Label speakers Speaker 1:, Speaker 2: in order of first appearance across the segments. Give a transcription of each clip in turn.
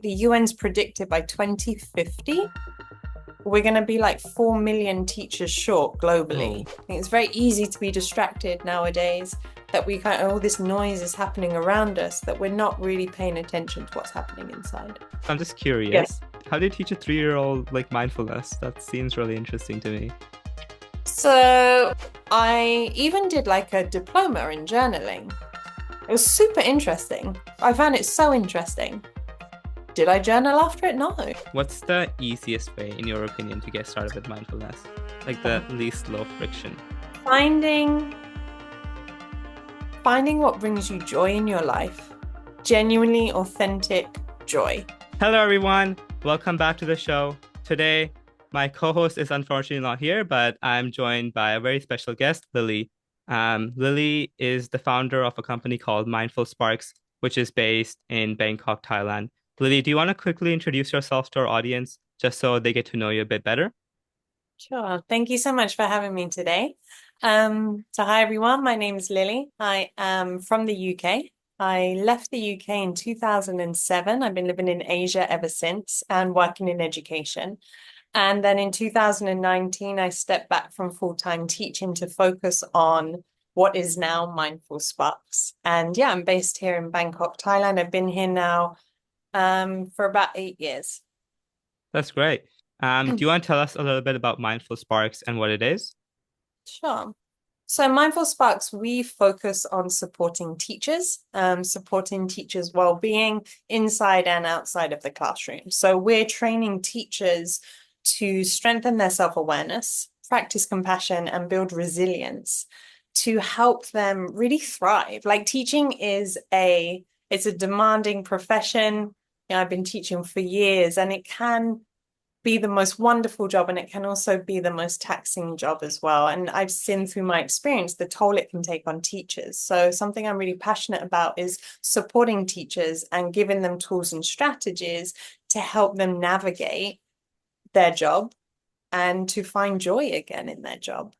Speaker 1: the UN's predicted by 2050, we're going to be like 4 million teachers short globally.
Speaker 2: Oh,
Speaker 1: I think it's very easy to be distracted nowadays that we kind of, all this noise is happening around us that we're not really paying attention to what's happening inside.
Speaker 2: I'm just
Speaker 1: Yes.
Speaker 2: curious. How do you teach a 3-year-old like mindfulness? That seems really interesting to me.
Speaker 1: So I even did like a diploma in journaling. It was super interesting. I found it so interesting. Did I journal after it? No.
Speaker 2: What's the easiest way, in your opinion, to get started with mindfulness? Like the least low friction.
Speaker 1: Finding finding what brings you joy in your life. Genuinely authentic joy.
Speaker 2: Hello, everyone. Welcome back to the show. Today, my co-host is unfortunately not here, but I'm joined by a very special guest, Lilly. Lilly is the founder of a company called Mindful Sparks, which is based in Bangkok, Thailand. Lilly, do you want to quickly introduce yourself to our audience just so they get to know you a bit better?
Speaker 1: Sure. Thank you so much for having me today. So hi everyone, my name is Lily. I am from the UK. I left the UK in 2007. I've been living in Asia ever since and working in education. And then in 2019, I stepped back from full-time teaching to focus on what is now Mindful Sparks. And yeah, I'm based here in Bangkok, Thailand. I've been here now for about 8 years.
Speaker 2: That's great. Do you want to tell us a little bit about Mindful Sparks and what it is?
Speaker 1: Sure. So Mindful Sparks, we focus on supporting teachers' well-being inside and outside of the classroom. So we're training teachers to strengthen their self-awareness, practice compassion, and build resilience to help them really thrive. Like teaching it's a demanding profession. You know, I've been teaching for years, and it can be the most wonderful job, and it can also be the most taxing job as well. And I've seen through my experience the toll it can take on teachers. So something I'm really passionate about is supporting teachers and giving them tools and strategies to help them navigate their job and to find joy again in their job.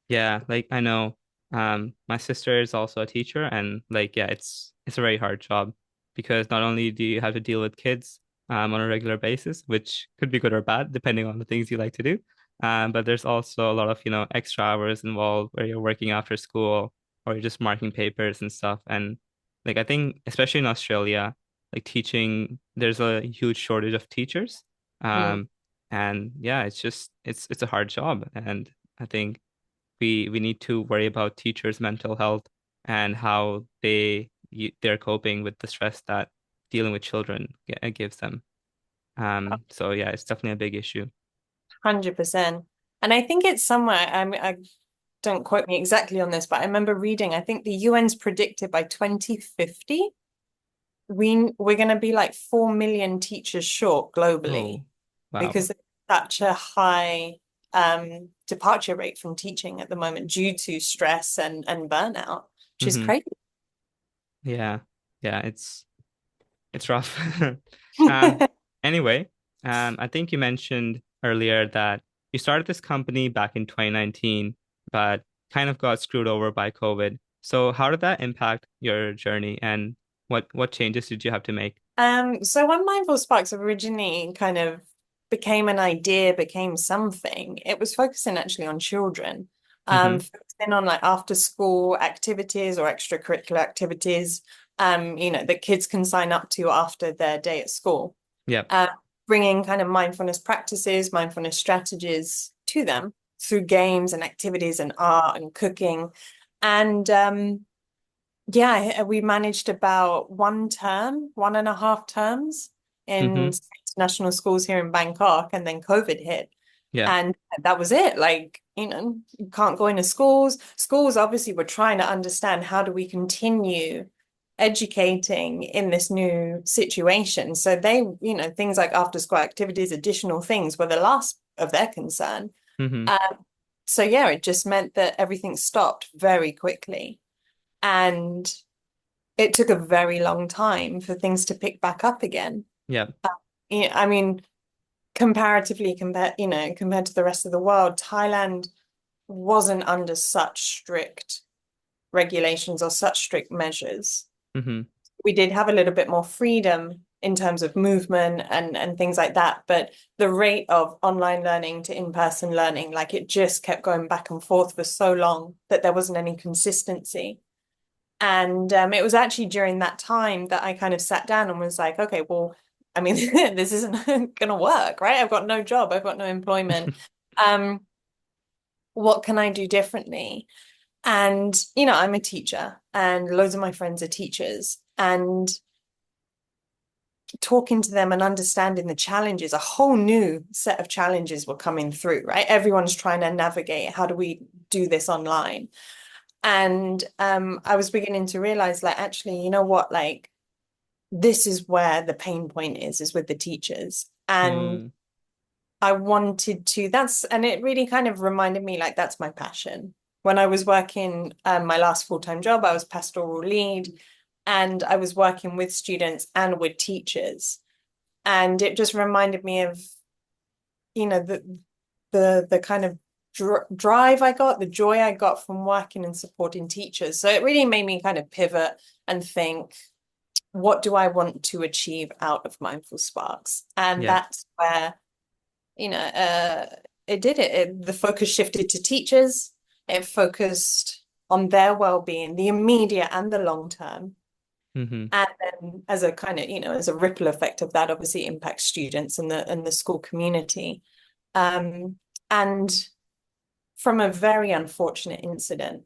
Speaker 2: Yeah, like I know my sister is also a teacher and like yeah, it's a very hard job because not only do you have to deal with kids on a regular basis, which could be good or bad depending on the things you like to do. But there's also a lot of, extra hours involved where you're working after school or you're just marking papers and stuff. And like I think especially in Australia, like teaching, there's a huge shortage of teachers.
Speaker 1: Mm.
Speaker 2: Um and yeah, it's a hard job. And I think we need to worry about teachers' mental health and how they're coping with the stress that dealing with children gives them. So yeah, it's definitely a big issue.
Speaker 1: 100%. And I think it's somewhere, I don't quote me exactly on this, but I remember reading, I think the UN's predicted by 2050, we're going to be like 4 million teachers short globally
Speaker 2: Oh, wow.
Speaker 1: because there's such a high departure rate from teaching at the moment due to stress and burnout, which is
Speaker 2: Hmm.
Speaker 1: crazy.
Speaker 2: Yeah, yeah, it's rough. Um, anyway, I think you mentioned earlier that you started this company back in 2019, but kind of got screwed over by COVID. So how did that impact your journey and what changes did you have to make?
Speaker 1: So when Mindful Sparks originally kind of became an idea, became something, it was focusing actually on children,
Speaker 2: Hmm.
Speaker 1: focusing on like after school activities or extracurricular activities, that kids can sign up to after their day at school,
Speaker 2: Yeah.
Speaker 1: uh, bringing kind of mindfulness practices, mindfulness strategies to them through games and activities and art and cooking. And yeah, we managed about 1.5 terms in
Speaker 2: Hmm.
Speaker 1: international schools here in Bangkok, and then COVID hit.
Speaker 2: Yeah.
Speaker 1: And that was it. Like, you can't go into schools. Schools obviously were trying to understand how do we continue educating in this new situation. So they, things like after school activities, additional things were the last of their concern.
Speaker 2: Hmm.
Speaker 1: Um, so yeah, it just meant that everything stopped very quickly. And it took a very long time for things to pick back up again.
Speaker 2: Yeah.
Speaker 1: Yeah, I mean, comparatively compared to the rest of the world, Thailand wasn't under such strict regulations or such strict measures.
Speaker 2: Hmm.
Speaker 1: We did have a little bit more freedom in terms of movement and things like that. But the rate of online learning to in-person learning, like it just kept going back and forth for so long that there wasn't any consistency. And it was actually during that time that I kind of sat down and was like, okay, well, I mean, this isn't going to work, right? I've got no job, I've got no employment. Um, what can I do differently? And, I'm a teacher and loads of my friends are teachers. And talking to them and understanding the challenges, a whole new set of challenges were coming through, right? Everyone's trying to navigate how do we do this online? And I was beginning to realize, like, actually, you know what? Like, this is where the pain point is with the teachers. And
Speaker 2: Mm,
Speaker 1: I wanted to, and it really kind of reminded me, like, that's my passion. When I was working my last full-time job, I was pastoral lead and I was working with students and with teachers. And it just reminded me of, the kind of drive I got, the joy I got from working and supporting teachers. So it really made me kind of pivot and think, what do I want to achieve out of Mindful Sparks? And
Speaker 2: yeah.
Speaker 1: that's where, it did it. The focus shifted to teachers. It focused on their well-being, the immediate and the long term.
Speaker 2: Hmm.
Speaker 1: And then as a kind of, as a ripple effect of that, obviously impacts students and the school community. Um, and from a very unfortunate incident,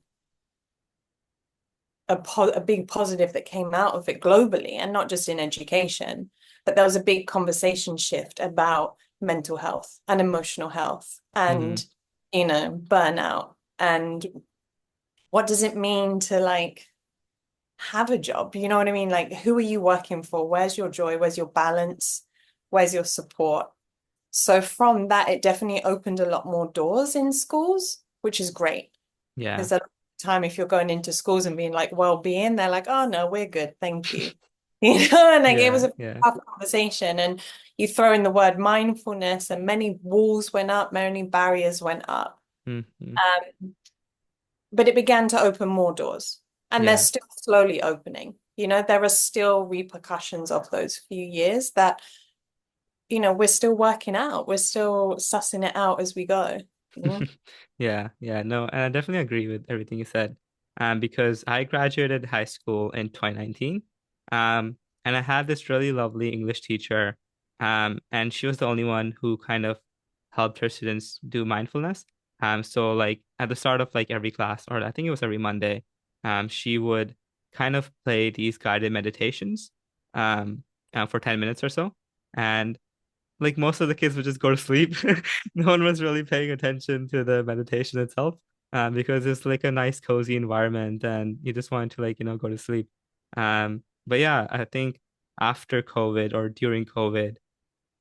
Speaker 1: a big positive that came out of it globally and not just in education, but there was a big conversation shift about mental health and emotional health
Speaker 2: Hmm.
Speaker 1: and, burnout. And what does it mean to like have a job? You know what I mean? Like, who are you working for? Where's your joy? Where's your balance? Where's your support? So from that, it definitely opened a lot more doors in schools, which is great.
Speaker 2: Yeah.
Speaker 1: Because at the time, if you're going into schools and being like well-being, they're like, oh no, we're good, thank you. And like it was
Speaker 2: Yeah.
Speaker 1: a
Speaker 2: Yeah.
Speaker 1: tough conversation. And you throw in the word mindfulness, and many walls went up, many barriers went up.
Speaker 2: Hmm.
Speaker 1: But it began to open more doors. And they're
Speaker 2: Yeah.
Speaker 1: still slowly opening. There are still repercussions of those few years that, we're still working out. We're still sussing it out as we go.
Speaker 2: Yeah, yeah, no, and I definitely agree with everything you said. Because I graduated high school in 2019. And I had this really lovely English teacher. And she was the only one who kind of helped her students do mindfulness. So like at the start of like every class, or I think it was every Monday, she would kind of play these guided meditations, um, for 10 minutes or so. And like most of the kids would just go to sleep. No one was really paying attention to the meditation itself, because it's like a nice, cozy environment, and you just want to like, go to sleep. But yeah, I think after COVID or during COVID,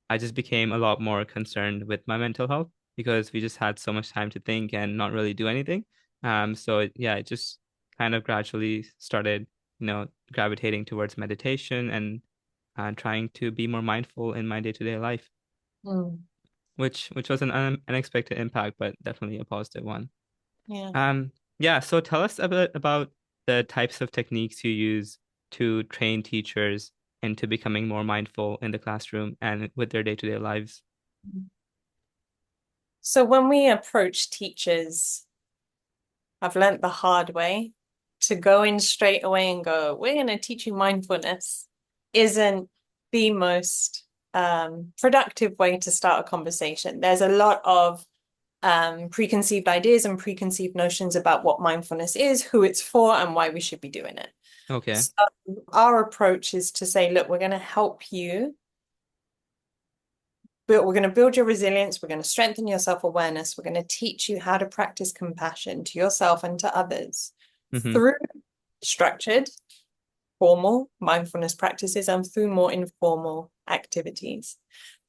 Speaker 2: I just became a lot more concerned with my mental health because we just had so much time to think and not really do anything. Yeah, it just kind of gradually started, gravitating towards meditation and trying to be more mindful in my day-to-day life,
Speaker 1: Mm.
Speaker 2: which was an unexpected impact, but definitely a positive one.
Speaker 1: Yeah.
Speaker 2: Yeah, so tell us a bit about the types of techniques you use to train teachers into becoming more mindful in the classroom and with their day-to-day lives.
Speaker 1: So when we approach teachers, I've learnt the hard way to go in straight away and go, we're going to teach you mindfulness isn't the most productive way to start a conversation. There's a lot of preconceived ideas and preconceived notions about what mindfulness is, who it's for, and why we should be doing it.
Speaker 2: Okay.
Speaker 1: So our approach is to say, look, we're going to help you but we're going to build your resilience. We're going to strengthen your self-awareness. We're going to teach you how to practice compassion to yourself and to others
Speaker 2: Mm-hmm.
Speaker 1: through structured, formal mindfulness practices and through more informal activities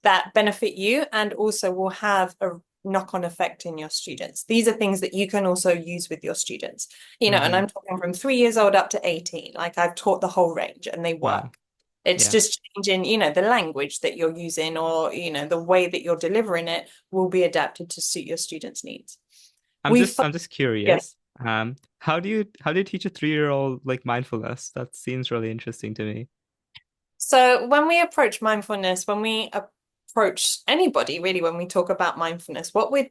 Speaker 1: that benefit you and also will have a knock-on effect in your students. These are things that you can also use with your students, and
Speaker 2: Mm-hmm.
Speaker 1: I'm talking from 3 years old up to 18. Like I've taught the whole range and they
Speaker 2: Wow.
Speaker 1: work. It's
Speaker 2: Yeah.
Speaker 1: just changing, the language that you're using or, the way that you're delivering it will be adapted to suit your students' needs.
Speaker 2: I'm
Speaker 1: We,
Speaker 2: just I'm just
Speaker 1: yeah.
Speaker 2: curious. How do you teach a 3-year-old like mindfulness? That seems really interesting to me.
Speaker 1: So when we approach mindfulness, when we approach anybody really, when we talk about mindfulness, what we're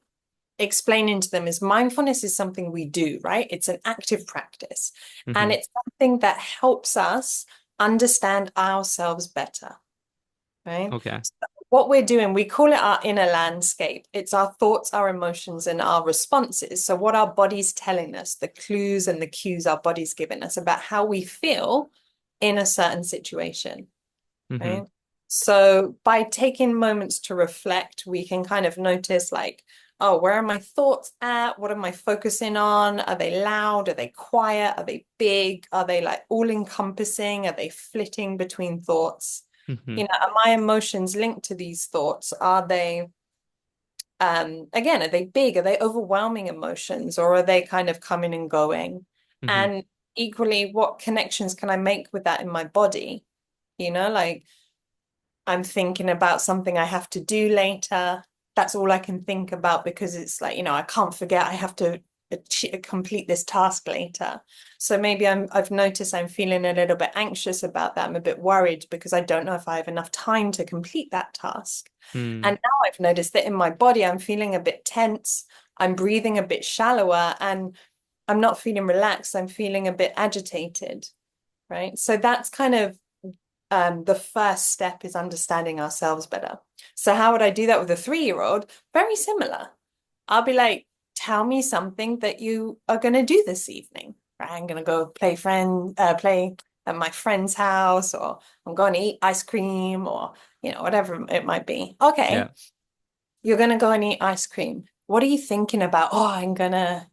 Speaker 1: explaining to them is mindfulness is something we do, right? It's an active practice, and
Speaker 2: Hmm.
Speaker 1: it's something that helps us understand ourselves better, right?
Speaker 2: Okay.
Speaker 1: So what we're doing, we call it our inner landscape. It's our thoughts, our emotions, and our responses. So what our body's telling us, the clues and the cues our body's giving us about how we feel in a certain situation,
Speaker 2: Hmm.
Speaker 1: right? So by taking moments to reflect, we can kind of notice like, oh, where are my thoughts at? What am I focusing on? Are they loud? Are they quiet? Are they big? Are they like all encompassing? Are they flitting between thoughts?
Speaker 2: Hmm.
Speaker 1: You know, are my emotions linked to these thoughts? Are they, again, are they big? Are they overwhelming emotions or are they kind of coming and going?
Speaker 2: Hmm.
Speaker 1: And equally, what connections can I make with that in my body? You know, like I'm thinking about something I have to do later. That's all I can think about because it's like, I can't forget I have to complete this task later. So maybe I've noticed I'm feeling a little bit anxious about that. I'm a bit worried because I don't know if I have enough time to complete that task.
Speaker 2: Mm.
Speaker 1: And now I've noticed that in my body, I'm feeling a bit tense. I'm breathing a bit shallower and I'm not feeling relaxed. I'm feeling a bit agitated, right? So that's kind of the first step is understanding ourselves better. So how would I do that with a 3-year-old? Very similar. I'll be like, tell me something that you are going to do this evening. Right? I'm going to go play at my friend's house, or I'm going to eat ice cream, or whatever it might be. Okay,
Speaker 2: Yeah.
Speaker 1: you're going to go and eat ice cream. What are you thinking about? Oh, I'm gonna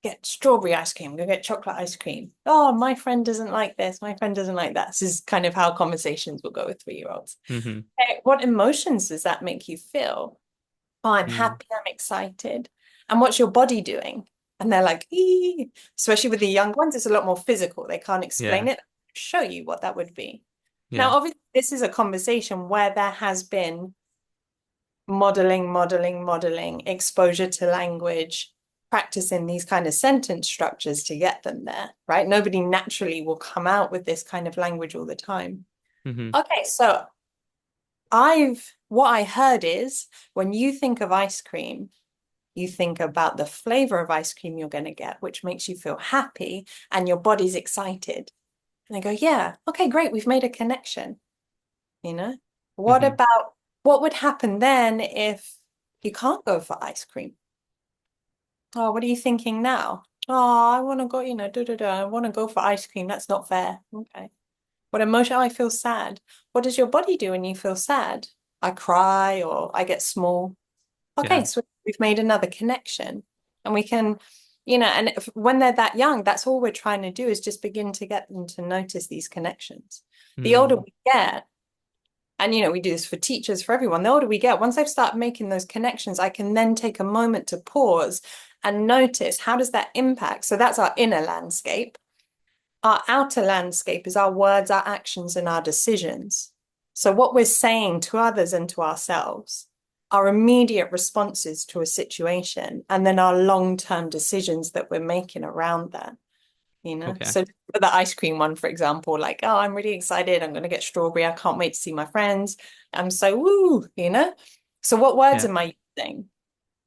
Speaker 1: get strawberry ice cream, go get chocolate ice cream. Oh, my friend doesn't like this. My friend doesn't like that. This is kind of how conversations will go with 3-year-olds.
Speaker 2: Hmm.
Speaker 1: Okay, what emotions does that make you feel? Oh, I'm
Speaker 2: Mm.
Speaker 1: happy, I'm excited. And what's your body doing? And they're like, ee. Especially with the young ones, it's a lot more physical. They can't
Speaker 2: Yeah.
Speaker 1: explain it, show you what that would be. Now,
Speaker 2: Yeah.
Speaker 1: obviously, this is a conversation where there has been modeling, exposure to language, practicing these kind of sentence structures to get them there, right? Nobody naturally will come out with this kind of language all the time.
Speaker 2: Hmm.
Speaker 1: Okay, so what I heard is when you think of ice cream, you think about the flavor of ice cream you're going to get, which makes you feel happy and your body's excited. And I go, yeah, okay, great, we've made a connection, you know? What
Speaker 2: Hmm.
Speaker 1: about what would happen then if you can't go for ice cream? Oh, what are you thinking now? Oh, I want to go, I want to go for ice cream. That's not fair. Okay. What emotion? Oh, I feel sad. What does your body do when you feel sad? I cry or I get small. Okay,
Speaker 2: Yeah.
Speaker 1: so we've made another connection and we can, and when they're that young, that's all we're trying to do is just begin to get them to notice these connections. The older
Speaker 2: Mm.
Speaker 1: we get, and we do this for teachers, for everyone, the older we get, once I've started making those connections, I can then take a moment to pause and notice how does that impact. So that's our inner landscape. Our outer landscape is our words, our actions, and our decisions. So what we're saying to others and to ourselves, our immediate responses to a situation, and then our long-term decisions that we're making around that.
Speaker 2: Okay.
Speaker 1: So for the ice cream one, for example, like, oh, I'm really excited. I'm going to get strawberry. I can't wait to see my friends. I'm so woo. So what words
Speaker 2: Yeah.
Speaker 1: am I using?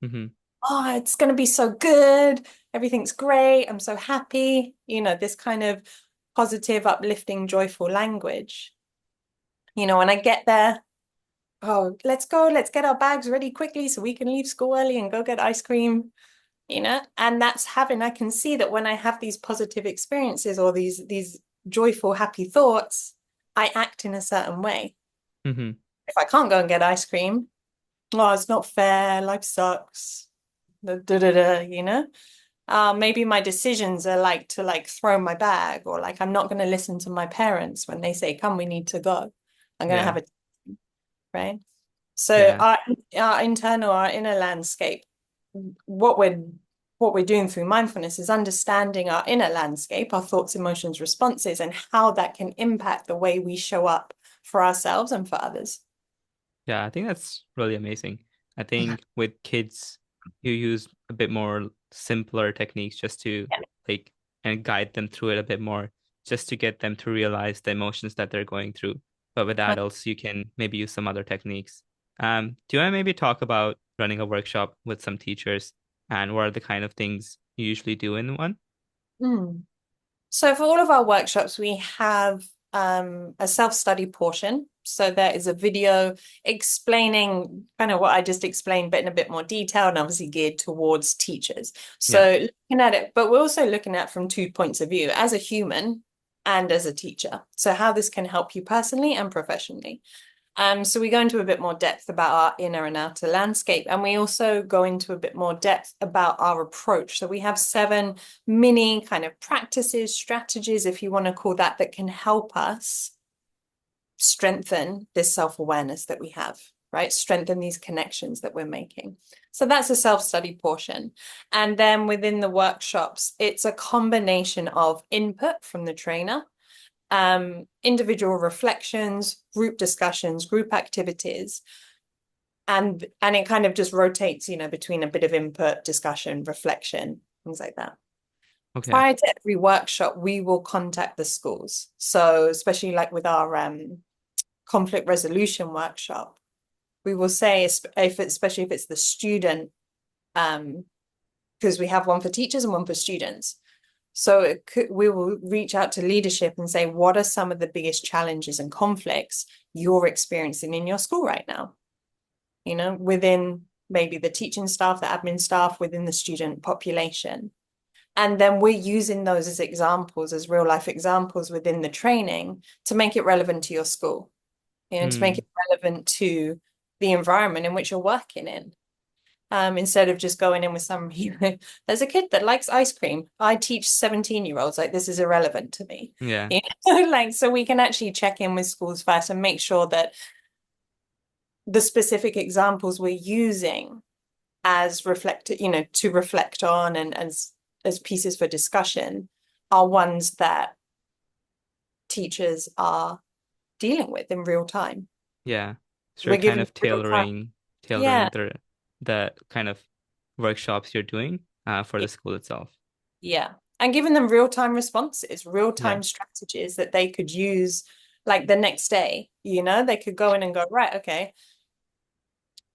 Speaker 2: Hmm.
Speaker 1: Oh, it's going to be so good. Everything's great. I'm so happy. This kind of positive, uplifting, joyful language. When I get there, oh, let's go. Let's get our bags ready quickly so we can leave school early and go get ice cream. And I can see that when I have these positive experiences or these joyful, happy thoughts, I act in a certain way.
Speaker 2: Hmm.
Speaker 1: If I can't go and get ice cream, oh, it's not fair, life sucks. Da, da, da, da, maybe my decisions are like to like throw my bag or like I'm not going to listen to my parents when they say, come, we need to go. I'm going to
Speaker 2: Yeah.
Speaker 1: have a right. So
Speaker 2: Yeah.
Speaker 1: our inner landscape, what we're what we're doing through mindfulness is understanding our inner landscape, our thoughts, emotions, responses, and how that can impact the way we show up for ourselves and for others.
Speaker 2: Yeah. I think that's really amazing. I think with kids, you use a bit more simpler techniques just to
Speaker 1: Yeah.
Speaker 2: like and guide them through it a bit more. just to get them to realize the emotions that they're going through. But with adults, you can maybe use some other techniques. Do you want to maybe talk about running a workshop with some teachers and what are the kind of things you usually do in one?
Speaker 1: Mm. So for all of our workshops, we have a self-study portion. So there is a video explaining kind of what I just explained, but in a bit more detail and obviously geared towards teachers.
Speaker 2: Yeah.
Speaker 1: So looking at it, but we're also looking at from two points of view, as a human and as a teacher. So how this can help you personally and professionally. So we go into a bit more depth about our inner and outer landscape, and we also go into a bit more depth about our approach. So we have 7 mini kind of practices, strategies, if you want to call that, that can help us strengthen this self-awareness that we have, right? Strengthen these connections that we're making. So that's a self-study portion. And then within the workshops, it's a combination of input from the trainer, individual reflections, group discussions, group activities, and it kind of just rotates, between a bit of input, discussion, reflection, things like that.
Speaker 2: Okay.
Speaker 1: Prior to every workshop, we will contact the schools. So especially like with our conflict resolution workshop, we will say, especially if it's the student, because we have one for teachers and one for students. So we will reach out to leadership and say, what are some of the biggest challenges and conflicts you're experiencing in your school right now? Within maybe the teaching staff, the admin staff, within the student population. And then we're using those as examples, as real life examples within the training to make it relevant to your school, to make
Speaker 2: Hmm.
Speaker 1: it relevant to the environment in which you're working in. Instead of just going in with some, there's a kid that likes ice cream. I teach 17-year-olds, like this is irrelevant to me.
Speaker 2: Yeah.
Speaker 1: Like, so we can actually check in with schools first and make sure that the specific examples we're using as reflected, to reflect on and as pieces for discussion are ones that teachers are dealing with in real time.
Speaker 2: Yeah. So you're
Speaker 1: We're
Speaker 2: kind
Speaker 1: giving
Speaker 2: of
Speaker 1: real time.
Speaker 2: tailoring
Speaker 1: Yeah,
Speaker 2: the kind of workshops you're doing for the school itself.
Speaker 1: yeah. And giving them real-time responses,
Speaker 2: Yeah.
Speaker 1: real-time strategies that they could use like the next day, they could go in and go, right, okay,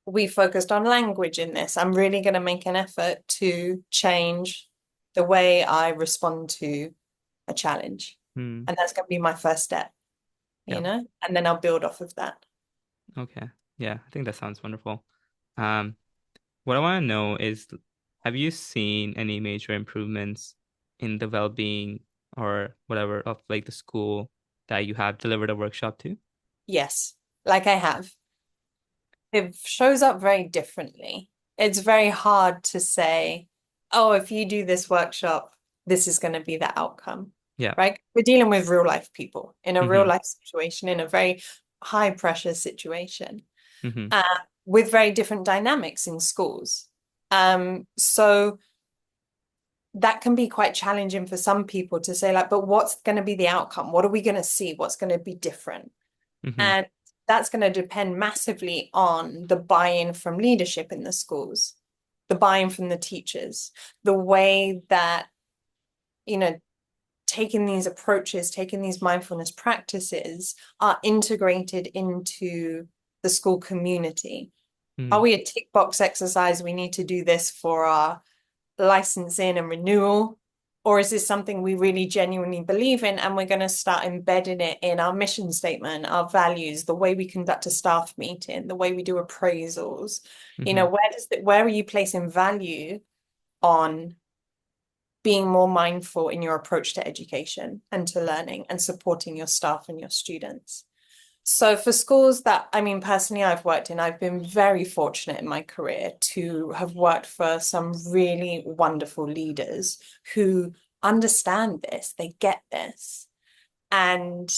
Speaker 1: we focused on language in this. I'm really going to make an effort to change the way I respond to a challenge.
Speaker 2: Hmm.
Speaker 1: And that's going to be my first step,
Speaker 2: Yeah.
Speaker 1: and then I'll build off of that.
Speaker 2: Okay. Yeah, I think that sounds wonderful. Um, what I want to know is, have you seen any major improvements in the well-being or whatever of like the school that you have delivered a workshop to?
Speaker 1: Yes, like I have. It shows up very differently. It's very hard to say, oh, if you do this workshop, this is going to be the outcome,
Speaker 2: Yeah.
Speaker 1: right? We're dealing with real life people in a real
Speaker 2: Mm-hmm.
Speaker 1: life situation, in a very high pressure situation,
Speaker 2: Mm-hmm.
Speaker 1: uh, with very different dynamics in schools. So that can be quite challenging for some people to say, like, but what's going to be the outcome? What are we going to see? What's going to be different?
Speaker 2: Mm-hmm.
Speaker 1: And that's going to depend massively on the buy-in from leadership in the schools, the buy-in from the teachers, the way that, you know, taking these approaches, taking these mindfulness practices are integrated into the school community. Are
Speaker 2: Mm-hmm.
Speaker 1: we a tick box exercise? We need to do this for our licensing and renewal? Or is this something we really genuinely believe in and we're going to start embedding it in our mission statement, our values, the way we conduct a staff meeting, the way we do appraisals?
Speaker 2: Mm-hmm.
Speaker 1: Where are you placing value on being more mindful in your approach to education and to learning and supporting your staff and your students? So for schools that, I mean, personally, I've worked in, I've been very fortunate in my career to have worked for some really wonderful leaders who understand this, they get this. And,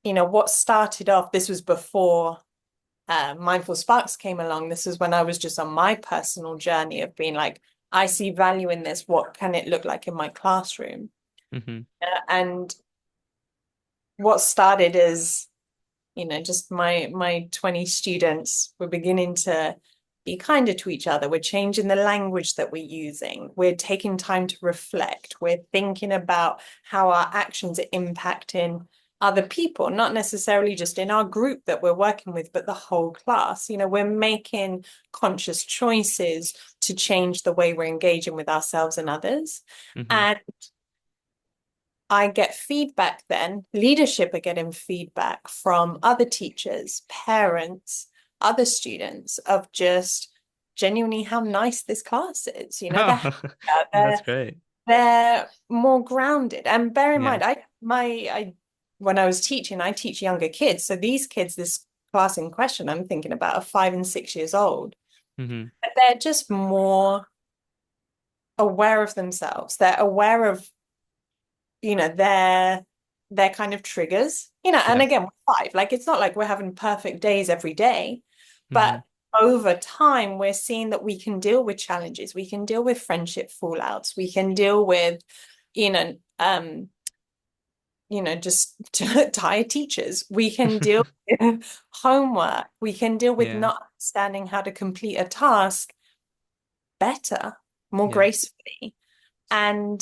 Speaker 1: what started off, this was before Mindful Sparks came along. This is when I was just on my personal journey of being like, I see value in this. What can it look like in my classroom?
Speaker 2: Mm-hmm.
Speaker 1: And what started as just my 20 students were beginning to be kinder to each other. We're changing the language that we're using. We're taking time to reflect. We're thinking about how our actions are impacting other people, not necessarily just in our group that we're working with, but the whole class. We're making conscious choices to change the way we're engaging with ourselves and others.
Speaker 2: Hmm.
Speaker 1: And I get feedback then, leadership are getting feedback from other teachers, parents, other students of just genuinely how nice this class is. They're
Speaker 2: Oh,
Speaker 1: happier,
Speaker 2: that's great.
Speaker 1: they're more grounded. And bear in
Speaker 2: Yeah.
Speaker 1: mind, I when I was teaching, I teach younger kids. So these kids, this class in question, I'm thinking about are 5 and 6 years old.
Speaker 2: Hmm.
Speaker 1: But they're just more aware of themselves. They're aware of their kind of triggers, and
Speaker 2: Yeah.
Speaker 1: again, we're five. Like it's not like we're having perfect days every day,
Speaker 2: Hmm.
Speaker 1: but over time, we're seeing that we can deal with challenges, we can deal with friendship fallouts, we can deal with, you know, just tired teachers. We can deal with homework, we can deal with
Speaker 2: Yeah.
Speaker 1: not understanding how to complete a task better, more
Speaker 2: Yeah.
Speaker 1: gracefully. And,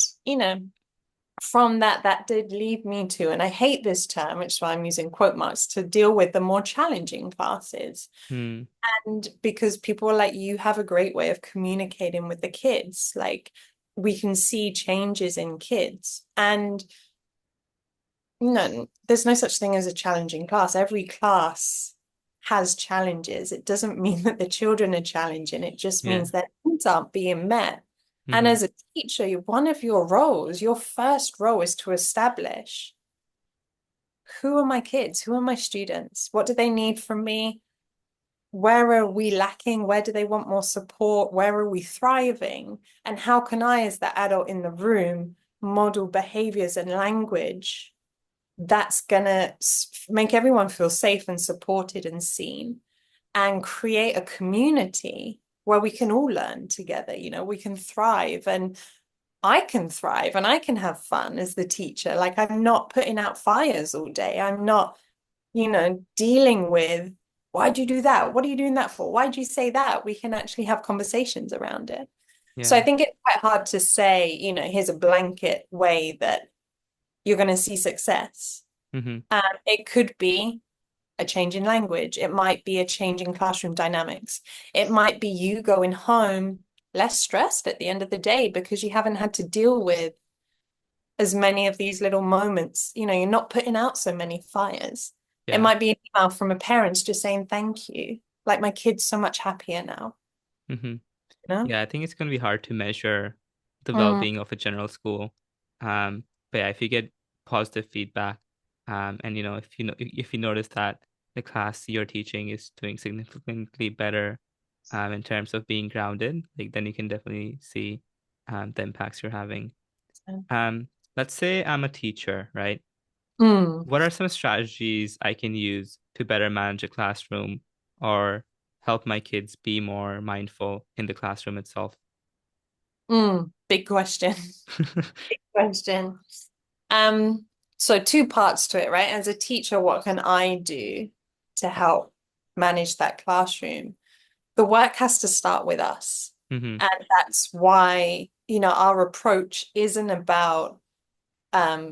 Speaker 1: from that did lead me to, and I hate this term, which is why I'm using quote marks, to deal with the more challenging classes.
Speaker 2: Mm.
Speaker 1: And because people are like, you have a great way of communicating with the kids. Like we can see changes in kids. And no, there's no such thing as a challenging class. Every class has challenges. It doesn't mean that the children are challenging. It just
Speaker 2: Yeah.
Speaker 1: means their needs aren't being met. And
Speaker 2: Hmm.
Speaker 1: as a teacher, one of your roles, your first role is to establish who are my kids? Who are my students? What do they need from me? Where are we lacking? Where do they want more support? Where are we thriving? And how can I, as the adult in the room, model behaviors and language that's going to make everyone feel safe and supported and seen, and create a community where we can all learn together? We can thrive, and I can thrive and I can have fun as the teacher. Like I'm not putting out fires all day. I'm not, dealing with, why'd you do that? What are you doing that for? Why'd you say that? We can actually have conversations around it. So I
Speaker 2: Yeah.
Speaker 1: think it's quite hard to say, here's a blanket way that you're going to see success.
Speaker 2: Hmm.
Speaker 1: It could be a change in language. It might be a change in classroom dynamics. It might be you going home less stressed at the end of the day because you haven't had to deal with as many of these little moments. You're not putting out so many fires. It
Speaker 2: Yeah.
Speaker 1: might be an email from a parent just saying thank you. Like my kid's so much happier now,
Speaker 2: Hmm.
Speaker 1: you know?
Speaker 2: Yeah, I think it's going to be hard to measure the
Speaker 1: Mm,
Speaker 2: well-being of a general school. But yeah, if you get positive feedback, and if you notice that the class you're teaching is doing significantly better, in terms of being grounded, like then you can definitely see, the impacts you're having. Um, let's say I'm a teacher, right?
Speaker 1: mm,
Speaker 2: What are some strategies I can use to better manage a classroom or help my kids be more mindful in the classroom itself?
Speaker 1: big question. Big question. Um, so two parts to it, right? As a teacher, what can I do to help manage that classroom? The work has to start with us.
Speaker 2: Hmm.
Speaker 1: And that's why, our approach isn't about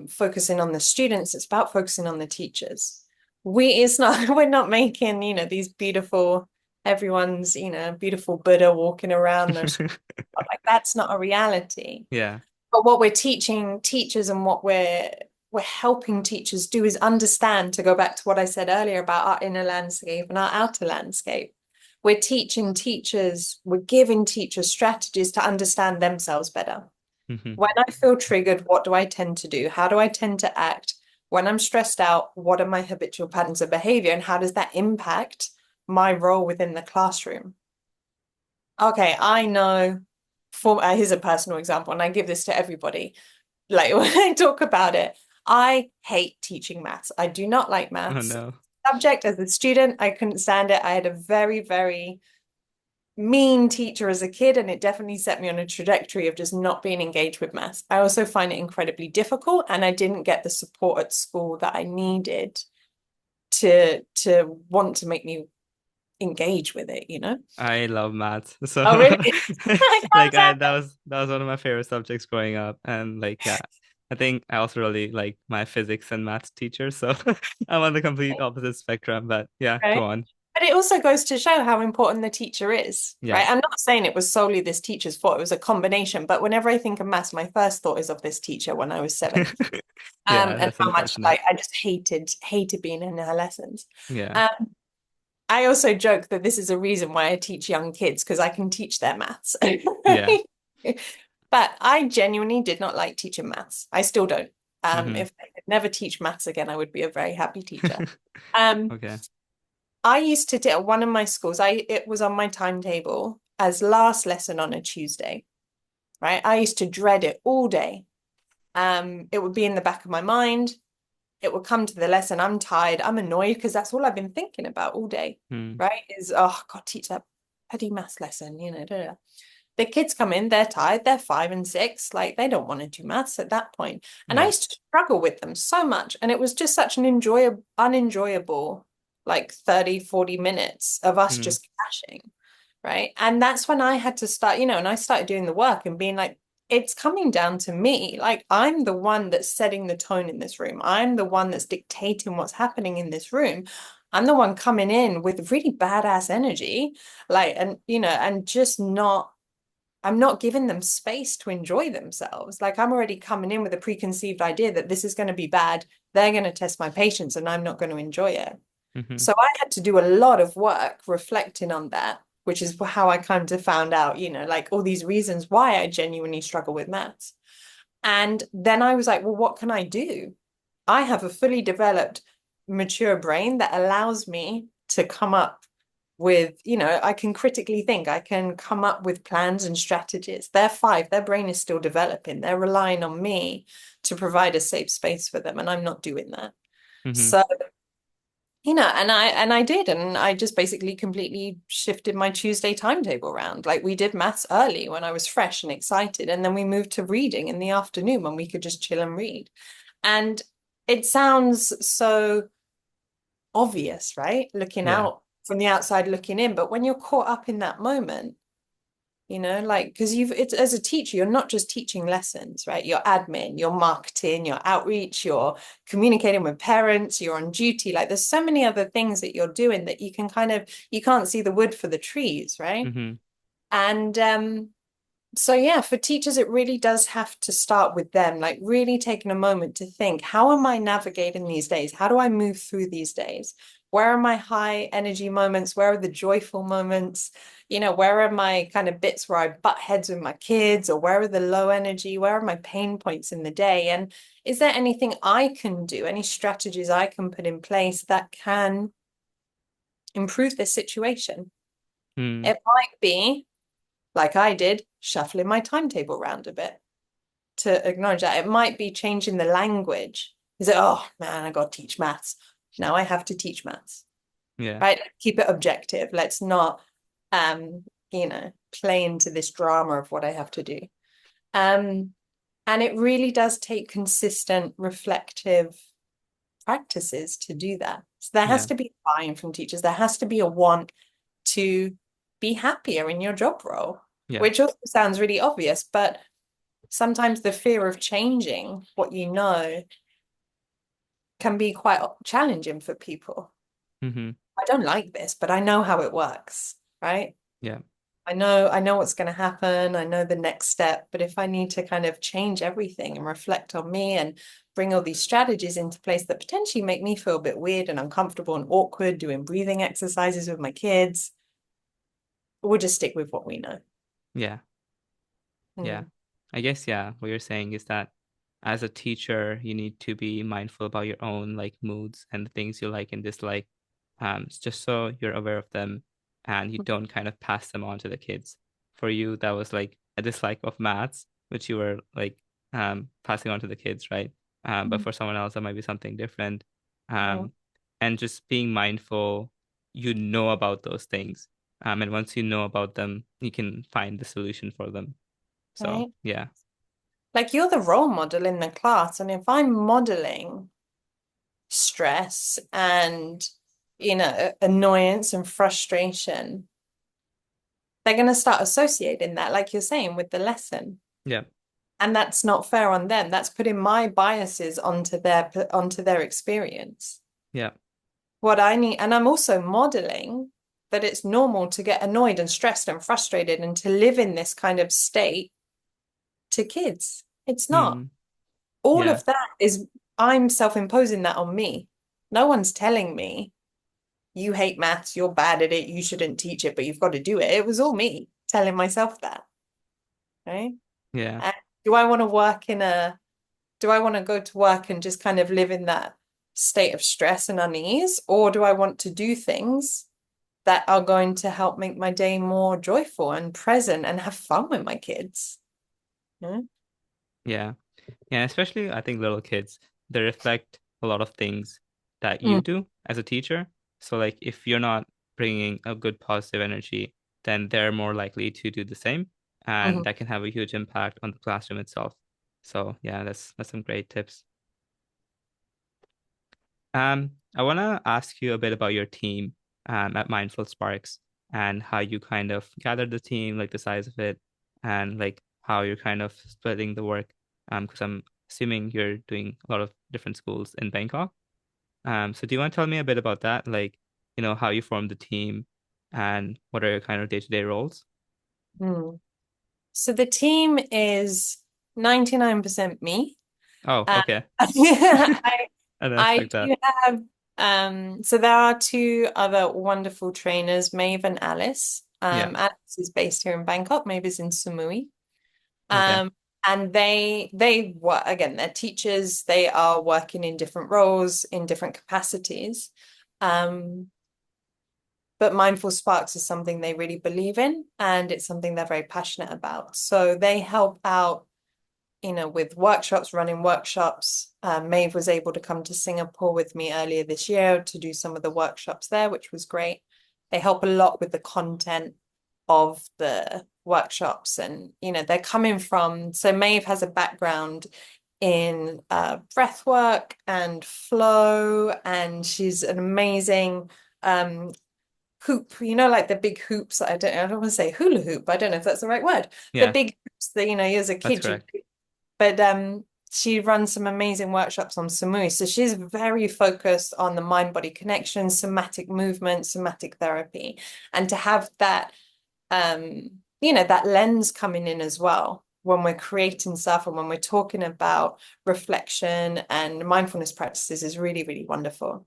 Speaker 1: focusing on the students, it's about focusing on the teachers. It's not, we're not making, these beautiful, everyone's, beautiful Buddha walking around those, like that's not a reality.
Speaker 2: Yeah.
Speaker 1: But what we're teaching teachers and what we're helping teachers do is understand, to go back to what I said earlier about our inner landscape and our outer landscape. We're teaching teachers, we're giving teachers strategies to understand themselves better.
Speaker 2: Hmm.
Speaker 1: When I feel triggered, what do I tend to do? How do I tend to act? When I'm stressed out, what are my habitual patterns of behavior and how does that impact my role within the classroom? Okay, I know here's a personal example, and I give this to everybody. Like when I talk about it, I hate teaching maths. I do not like
Speaker 2: Oh
Speaker 1: maths.
Speaker 2: no.
Speaker 1: Subject as a student, I couldn't stand it. I had a very, very mean teacher as a kid, and it definitely set me on a trajectory of just not being engaged with maths. I also find it incredibly difficult, and I didn't get the support at school that I needed to want to make me engage with it, you know?
Speaker 2: I love maths. So
Speaker 1: Oh, really?
Speaker 2: like
Speaker 1: How's
Speaker 2: I
Speaker 1: that?
Speaker 2: that was one of my favorite subjects growing up. And like yeah, I think I also really like my physics and maths teacher. So I'm on the complete opposite spectrum. But yeah,
Speaker 1: Right.
Speaker 2: go on.
Speaker 1: But it also goes to show how important the teacher is,
Speaker 2: Yeah.
Speaker 1: right? I'm not saying it was solely this teacher's fault, it was a combination. But whenever I think of maths, my first thought is of this teacher when I was 7.
Speaker 2: Yeah,
Speaker 1: And
Speaker 2: that's
Speaker 1: how much
Speaker 2: unfortunate.
Speaker 1: like I just hated being in her lessons.
Speaker 2: Yeah.
Speaker 1: Um, I also joke that this is a reason why I teach young kids because I can teach their maths.
Speaker 2: Yeah.
Speaker 1: But I genuinely did not like teaching maths. I still don't.
Speaker 2: Hmm.
Speaker 1: If I could never teach maths again, I would be a very happy teacher. Um,
Speaker 2: Okay.
Speaker 1: I used to do at one of my schools, it was on my timetable as last lesson on a Tuesday, right? I used to dread it all day. It would be in the back of my mind. It would come to the lesson. I'm tired. I'm annoyed because that's all I've been thinking about all day,
Speaker 2: Mm.
Speaker 1: right? Is oh, God, teach that petty maths lesson, you know. Da, da, da. The kids come in, they're tired, they're 5 and 6, like they don't want to do maths at that point. And I
Speaker 2: Yeah.
Speaker 1: used to struggle with them so much. And it was just such an unenjoyable, like 30, 40 minutes of us
Speaker 2: Hmm.
Speaker 1: just clashing, right? And that's when I had to start, and I started doing the work and being like, it's coming down to me. Like, I'm the one that's setting the tone in this room. I'm the one that's dictating what's happening in this room. I'm the one coming in with really badass energy, like, and just not I'm not giving them space to enjoy themselves. Like I'm already coming in with a preconceived idea that this is going to be bad. They're going to test my patience and I'm not going to enjoy it.
Speaker 2: Hmm.
Speaker 1: So I had to do a lot of work reflecting on that, which is how I kind of found out, like all these reasons why I genuinely struggle with maths. And then I was like, well, what can I do? I have a fully developed, mature brain that allows me to come up with, I can critically think, I can come up with plans and strategies. They're 5, their brain is still developing. They're relying on me to provide a safe space for them, and I'm not doing that.
Speaker 2: Hmm.
Speaker 1: So, and I did, and I just basically completely shifted my Tuesday timetable around. Like we did maths early when I was fresh and excited, and then we moved to reading in the afternoon when we could just chill and read. And it sounds so obvious, right? Looking
Speaker 2: Yeah.
Speaker 1: out from the outside looking in, but when you're caught up in that moment, like because it's as a teacher, you're not just teaching lessons, right? You're admin, you're marketing, you're outreach, you're communicating with parents, you're on duty. Like there's so many other things that you're doing that you can't see the wood for the trees, right?
Speaker 2: Hmm.
Speaker 1: And so yeah, for teachers, it really does have to start with them, like really taking a moment to think, how am I navigating these days? How do I move through these days? Where are my high energy moments? Where are the joyful moments? Where are my kind of bits where I butt heads with my kids, or where are the low energy? Where are my pain points in the day? And is there anything I can do, any strategies I can put in place that can improve this situation?
Speaker 2: Mm.
Speaker 1: It might be like I did, shuffling my timetable around a bit to acknowledge that. It might be changing the language. Is it, oh man, I got to teach maths. Now I have to teach maths,
Speaker 2: Yeah.
Speaker 1: right? Keep it objective. Let's not, um, play into this drama of what I have to do. Um, and it really does take consistent, reflective practices to do that. So there has
Speaker 2: Yeah.
Speaker 1: to be buy-in from teachers. There has to be a want to be happier in your job role,
Speaker 2: Yeah.
Speaker 1: which also sounds really obvious, but sometimes the fear of changing what you know can be quite challenging for people.
Speaker 2: Hmm.
Speaker 1: I don't like this, but I know how it works, right?
Speaker 2: Yeah.
Speaker 1: I know what's going to happen. I know the next step, but if I need to kind of change everything and reflect on me and bring all these strategies into place that potentially make me feel a bit weird and uncomfortable and awkward doing breathing exercises with my kids, we'll just stick with what we know.
Speaker 2: Yeah. Yeah.
Speaker 1: Mm.
Speaker 2: I guess, yeah, what you're saying is that as a teacher, you need to be mindful about your own like moods and the things you like and dislike. Just so you're aware of them and you don't kind of pass them on to the kids. For you, that was like a dislike of maths, which you were like passing on to the kids, right? But
Speaker 1: Mm.
Speaker 2: for someone else, that might be something different.
Speaker 1: Yeah.
Speaker 2: Um, and just being mindful, you know about those things. And once you know about them, you can find the solution for them. So
Speaker 1: Right.
Speaker 2: yeah,
Speaker 1: Like you're the role model in the class, and if I'm modeling stress and annoyance and frustration, they're going to start associating that, like you're saying, with the lesson.
Speaker 2: Yeah.
Speaker 1: And that's not fair on them. That's putting my biases onto their experience.
Speaker 2: Yeah.
Speaker 1: What I need, and I'm also modeling that it's normal to get annoyed and stressed and frustrated and to live in this kind of state to kids. It's not.
Speaker 2: Mm.
Speaker 1: All
Speaker 2: Yeah.
Speaker 1: of that is, I'm self-imposing that on me. No one's telling me you hate maths, you're bad at it, you shouldn't teach it, but you've got to do it. It was all me telling myself that, right?
Speaker 2: Yeah.
Speaker 1: And do I want to work in a, do I want to go to work and just kind of live in that state of stress and unease? Or do I want to do things that are going to help make my day more joyful and present and have fun with my kids? Yeah.
Speaker 2: Yeah. Yeah, especially I think little kids, they reflect a lot of things that you
Speaker 1: Mm,
Speaker 2: do as a teacher. So like if you're not bringing a good positive energy, then they're more likely to do the same, and
Speaker 1: mhm,
Speaker 2: that can have a huge impact on the classroom itself. So yeah, that's some great tips. I want to ask you a bit about your team at Mindful Sparks and how you kind of gathered the team, like the size of it, and like how you're kind of splitting the work. Because I'm assuming you're doing a lot of different schools in Bangkok. So do you want to tell me a bit about that? Like, how you formed the team and what are your kind of day-to-day roles?
Speaker 1: mm. So the team is 99% me.
Speaker 2: Oh,
Speaker 1: Uh,
Speaker 2: okay.
Speaker 1: I
Speaker 2: I didn't
Speaker 1: I
Speaker 2: expect that.
Speaker 1: do have so there are two other wonderful trainers, Maeve and Alice.
Speaker 2: Yeah.
Speaker 1: Alice is based here in Bangkok, Maeve is in Samui.
Speaker 2: Okay.
Speaker 1: Um and they work again, they're teachers, they are working in different roles, in different capacities. Um, but Mindful Sparks is something they really believe in, and it's something they're very passionate about. So they help out with workshops, running workshops. Maeve was able to come to Singapore with me earlier this year to do some of the workshops there, which was great. They help a lot with the content of the workshops, and they're coming from. So Maeve has a background in breath work and flow, and she's an amazing hoop, like the big hoops. I don't want to say hula hoop. I don't know if that's the right word. The
Speaker 2: Yeah,
Speaker 1: big hoops that, as a
Speaker 2: that's
Speaker 1: kid you
Speaker 2: correct.
Speaker 1: but she runs some amazing workshops on Samui. So she's very focused on the mind-body connection, somatic movement, somatic therapy. And to have that that lens coming in as well when we're creating stuff and when we're talking about reflection and mindfulness practices is really, really wonderful.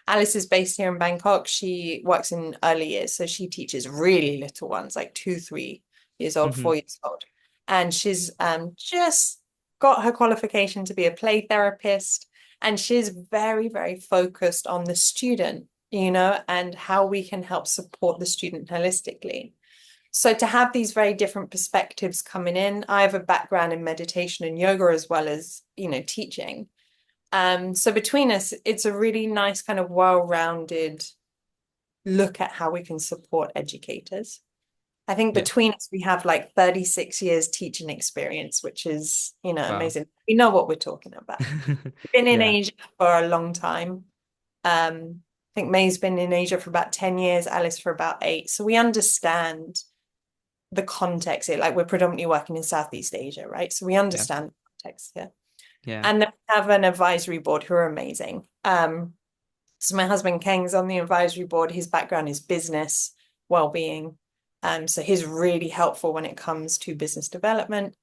Speaker 1: Alice is based here in Bangkok. She works in early years, so she teaches really little ones, like 2, 3 years old,
Speaker 2: Hmm.
Speaker 1: 4 years old. And she's just got her qualification to be a play therapist. And she's very, very focused on the student, and how we can help support the student holistically. So to have these very different perspectives coming in, I have a background in meditation and yoga as well as, teaching. So between us, it's a really nice kind of well-rounded look at how we can support educators. I think
Speaker 2: Yeah.
Speaker 1: between us, we have like 36 years teaching experience, which is,
Speaker 2: Wow.
Speaker 1: amazing. We know what we're talking about. Been in
Speaker 2: Yeah.
Speaker 1: Asia for a long time. I think May's been in Asia for about 10 years, Alice for about 8. So we understand the context here. Like we're predominantly working in Southeast Asia, right? So we
Speaker 2: Yeah.
Speaker 1: understand the context here.
Speaker 2: Yeah.
Speaker 1: And then we have an advisory board who are amazing. So my husband Keng's on the advisory board. His background is business, well-being. So he's really helpful when it comes to business development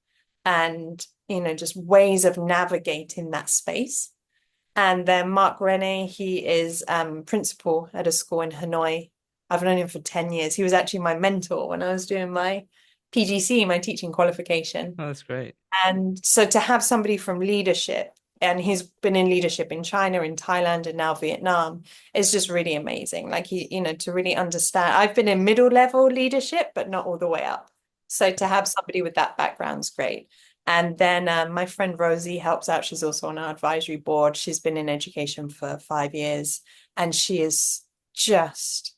Speaker 1: and, just ways of navigating that space. And then Mark Rene, he is principal at a school in Hanoi. I've known him for 10 years. He was actually my mentor when I was doing my PGC, my teaching qualification.
Speaker 2: Oh, that's great.
Speaker 1: And so to have somebody from leadership, and he's been in leadership in China, in Thailand, and now Vietnam, is just really amazing. Like to really understand. I've been in middle level leadership, but not all the way up. So to have somebody with that background's great. And then my friend Rosie helps out. She's also on our advisory board. She's been in education for 5 years, and she is just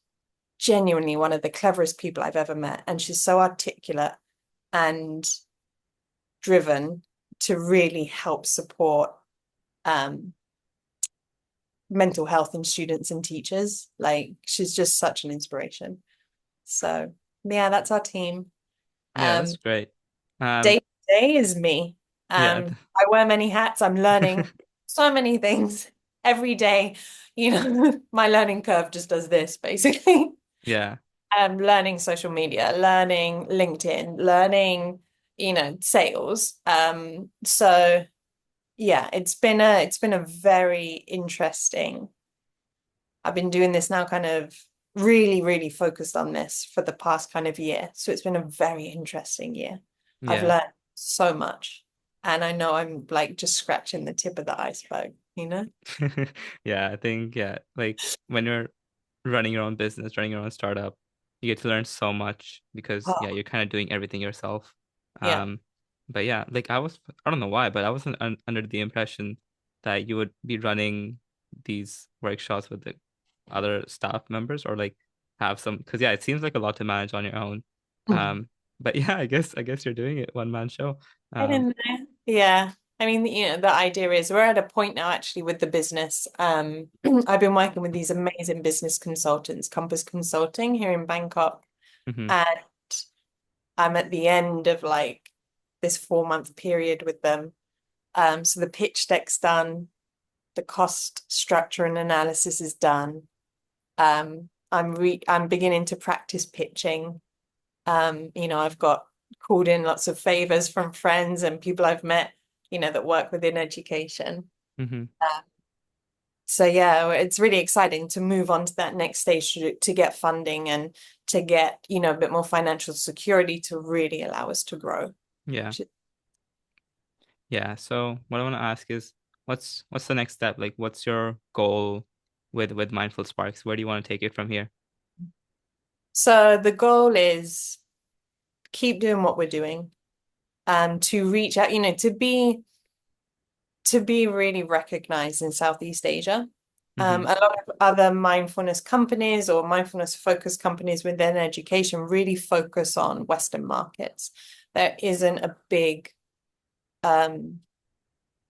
Speaker 1: genuinely one of the cleverest people I've ever met. And she's so articulate and driven to really help support um, mental health in students and teachers. Like she's just such an inspiration. So yeah, that's our team.
Speaker 2: Yeah, that's
Speaker 1: Um,
Speaker 2: great. Um,
Speaker 1: Day to day is me.
Speaker 2: yeah,
Speaker 1: I wear many hats. I'm learning so many things every day. You know, my learning curve just does this basically.
Speaker 2: yeah,
Speaker 1: Learning social media, learning LinkedIn, learning, sales. So yeah, it's been a very interesting. I've been doing this now kind of really, really focused on this for the past kind of year. So it's been a very interesting year. I've
Speaker 2: yeah.
Speaker 1: learned so much. And I know I'm like just scratching the tip of the iceberg, you know?
Speaker 2: Yeah, I think yeah, like when you're running your own business, running your own startup, you get to learn so much because yeah,
Speaker 1: Oh,
Speaker 2: you're kind of doing everything yourself.
Speaker 1: yeah.
Speaker 2: Um, but yeah, like I don't know why, but I wasn't under the impression that you would be running these workshops with the other staff members or like have some because yeah, it seems like a lot to manage on your own. Um, but yeah, I guess you're doing it one man show.
Speaker 1: I
Speaker 2: Um,
Speaker 1: didn't know. Yeah. I mean, the idea is we're at a point now actually with the business. I've been working with these amazing business consultants, Compass Consulting here in Bangkok,
Speaker 2: mhm,
Speaker 1: and I'm at the end of like this 4 month period with them. So the pitch deck's done, the cost structure and analysis is done. I'm beginning to practice pitching. I've got called in lots of favors from friends and people I've met, that work within education.
Speaker 2: mhm.
Speaker 1: So yeah, it's really exciting to move on to that next stage to get funding and to get, a bit more financial security to really allow us to grow.
Speaker 2: Yeah. Yeah, so what I want to ask is what's the next step? Like what's your goal with Mindful Sparks? Where do you want to take it from here?
Speaker 1: So the goal is keep doing what we're doing, to reach out, to be really recognized in Southeast Asia.
Speaker 2: Hmm.
Speaker 1: A lot of other mindfulness companies or mindfulness focused companies within education really focus on Western markets. There isn't a big um,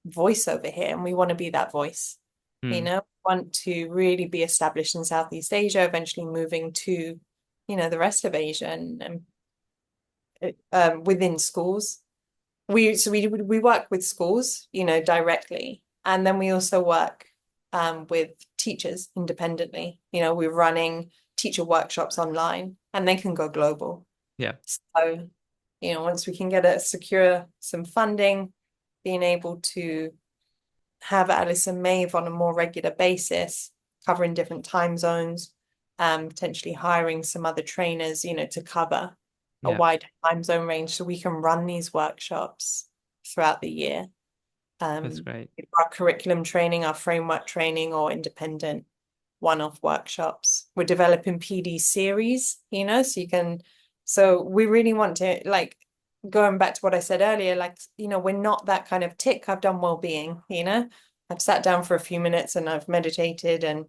Speaker 1: voice over here, and we want to be that voice.
Speaker 2: Mm.
Speaker 1: Want to really be established in Southeast Asia, eventually moving to, the rest of Asia and within schools. We work with schools, directly, and then we also work with teachers independently. We're running teacher workshops online, and they can go global.
Speaker 2: Yeah.
Speaker 1: So, once we can secure some funding, being able to have Alice and Maeve on a more regular basis, covering different time zones, potentially hiring some other trainers, to cover a
Speaker 2: Yeah.
Speaker 1: wide time zone range so we can run these workshops throughout the year.
Speaker 2: That's great.
Speaker 1: Our curriculum training, our framework training, or independent one-off workshops. We're developing PD series, so so we really want to like going back to what I said earlier, like, we're not that kind of tick. I've done well-being, I've sat down for a few minutes and I've meditated and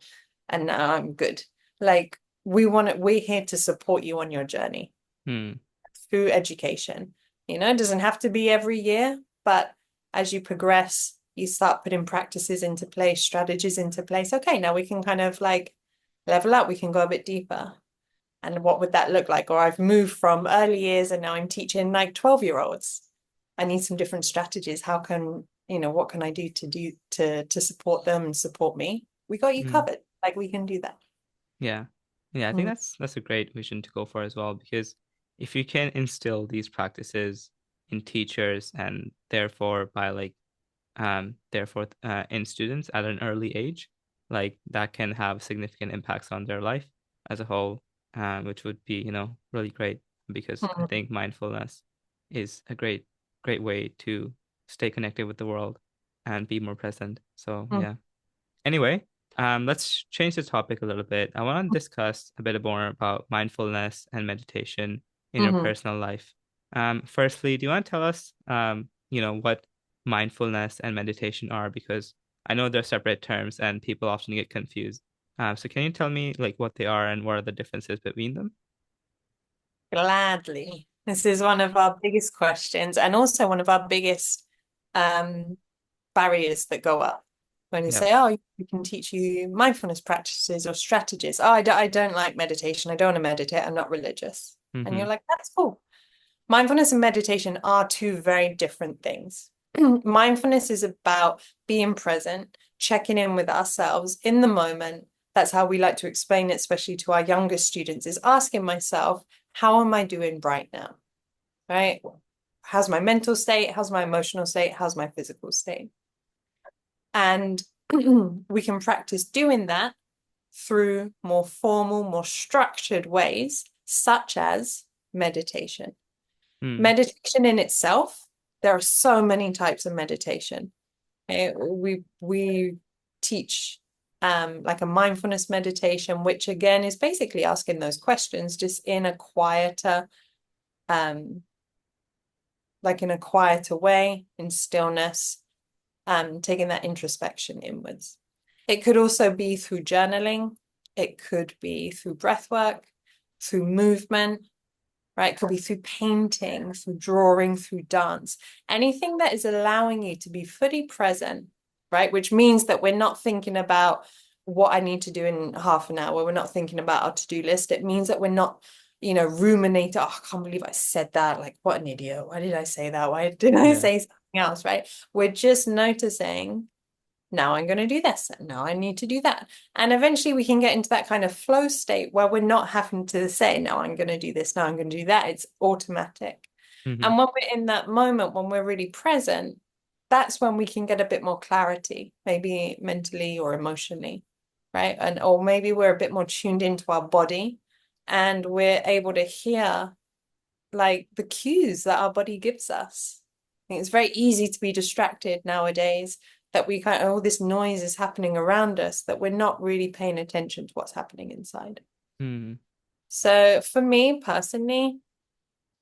Speaker 1: now I'm good. Like we're here to support you on your journey
Speaker 2: Hmm.
Speaker 1: through education. It doesn't have to be every year, but as you progress, you start putting practices into place, strategies into place. Okay, now we can kind of like level up, we can go a bit deeper. And what would that look like? Or I've moved from early years and now I'm teaching like 12-year-olds. I need some different strategies. What can I do to support them and support me? We got you
Speaker 2: Hmm.
Speaker 1: covered. Like we can do that.
Speaker 2: Yeah. Yeah, I think
Speaker 1: Mm,
Speaker 2: that's a great vision to go for as well because if you can instill these practices in teachers and therefore by like therefore in students at an early age, like that can have significant impacts on their life as a whole, which would be, really great because I
Speaker 1: mm,
Speaker 2: think mindfulness is a great way to stay connected with the world and be more present. So
Speaker 1: mm,
Speaker 2: yeah. Anyway, let's change the topic a little bit. I want to discuss a bit more about mindfulness and meditation in your
Speaker 1: mhm.
Speaker 2: personal life. Firstly, do you want to tell us, what mindfulness and meditation are? Because I know they're separate terms and people often get confused. So can you tell me like what they are and what are the differences between them?
Speaker 1: Gladly. This is one of our biggest questions and also one of our biggest um, barriers that go up. When you
Speaker 2: Yep.
Speaker 1: say, oh, we can teach you mindfulness practices or strategies. Oh, I don't like meditation. I don't want to meditate. I'm not religious. And
Speaker 2: Mm-hmm.
Speaker 1: you're like, that's cool. Mindfulness and meditation are two very different things. Mindfulness is about being present, checking in with ourselves in the moment. That's how we like to explain it, especially to our younger students, is asking myself, how am I doing right now? Right? How's my mental state? How's my emotional state? How's my physical state? And we can practice doing that through more formal, more structured ways, such as meditation.
Speaker 2: Mm.
Speaker 1: Meditation in itself, there are so many types of meditation. We teach like a mindfulness meditation, which again is basically asking those questions just in a quieter, um, like in a quieter way, in stillness, taking that introspection inwards. It could also be through journaling. It could be through breath work, through movement, right? It could be through painting, through drawing, through dance, anything that is allowing you to be fully present, right? Which means that we're not thinking about what I need to do in half an hour. We're not thinking about our to-do list. It means that we're not, ruminating. Oh, I can't believe I said that. Like, what an idiot. Why did I say that? Why did I
Speaker 2: Yeah.
Speaker 1: say something else, right? We're just noticing now I'm going to do this, and now I need to do that. And eventually we can get into that kind of flow state where we're not having to say, now I'm going to do this, now I'm going to do that. It's automatic.
Speaker 2: Mm-hmm.
Speaker 1: And when we're in that moment, when we're really present, that's when we can get a bit more clarity, maybe mentally or emotionally, right? And or maybe we're a bit more tuned into our body and we're able to hear like the cues that our body gives us. I think it's very easy to be distracted nowadays that we kind of all this noise is happening around us that we're not really paying attention to what's happening inside.
Speaker 2: Mm.
Speaker 1: So for me personally,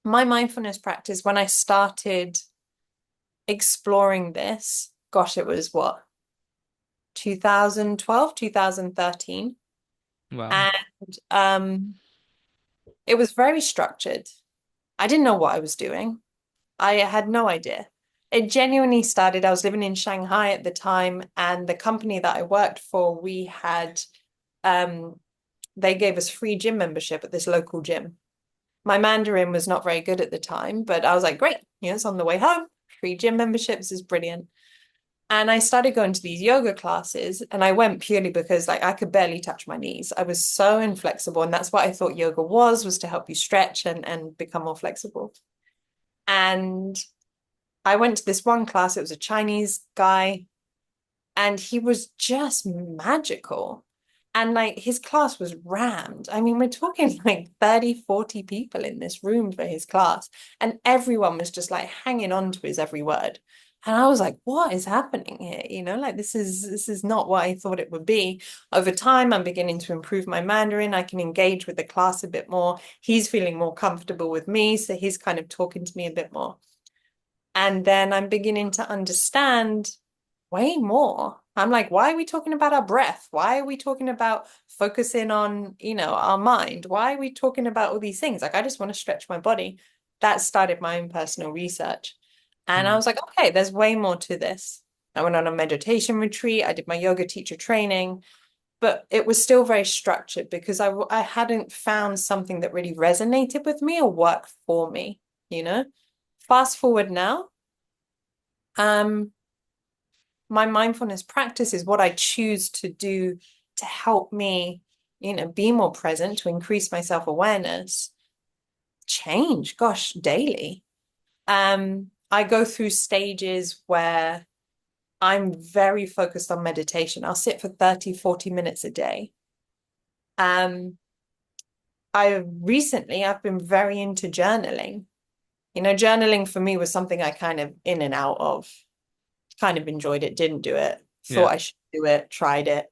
Speaker 1: my mindfulness practice when I started exploring this, gosh, it was what, 2012, 2013.
Speaker 2: Wow.
Speaker 1: And it was very structured. I didn't know what I was doing. I had no idea. It genuinely started, I was living in Shanghai at the time, and the company that I worked for, we had um they gave us free gym membership at this local gym. My Mandarin was not very good at the time, but I was like, great, it's on the way home. Free gym memberships is brilliant. And I started going to these yoga classes, and I went purely because like I could barely touch my knees. I was so inflexible, and that's what I thought yoga was to help you stretch and become more flexible. And I went to this one class, it was a Chinese guy, and he was just magical. And like his class was rammed. I mean, we're talking like 30, 40 people in this room for his class, and everyone was just like hanging on to his every word. And I was like, what is happening here? Like this is not what I thought it would be. Over time, I'm beginning to improve my Mandarin. I can engage with the class a bit more. He's feeling more comfortable with me, so he's kind of talking to me a bit more. And then I'm beginning to understand way more. I'm like, why are we talking about our breath? Why are we talking about focusing on, our mind? Why are we talking about all these things? Like, I just want to stretch my body. That started my own personal research. And I
Speaker 2: Mm.
Speaker 1: was like, okay, there's way more to this. I went on a meditation retreat. I did my yoga teacher training, but it was still very structured because I hadn't found something that really resonated with me or worked for me, you know? Fast forward now, um, my mindfulness practice is what I choose to do to help me, be more present, to increase my self-awareness, change, gosh, daily. I go through stages where I'm very focused on meditation. I'll sit for 30, 40 minutes a day. Um, I've been very into journaling. Journaling for me was something I kind of in and out of. Kind of enjoyed it, didn't do it, thought
Speaker 2: Yeah.
Speaker 1: I should do it, tried it.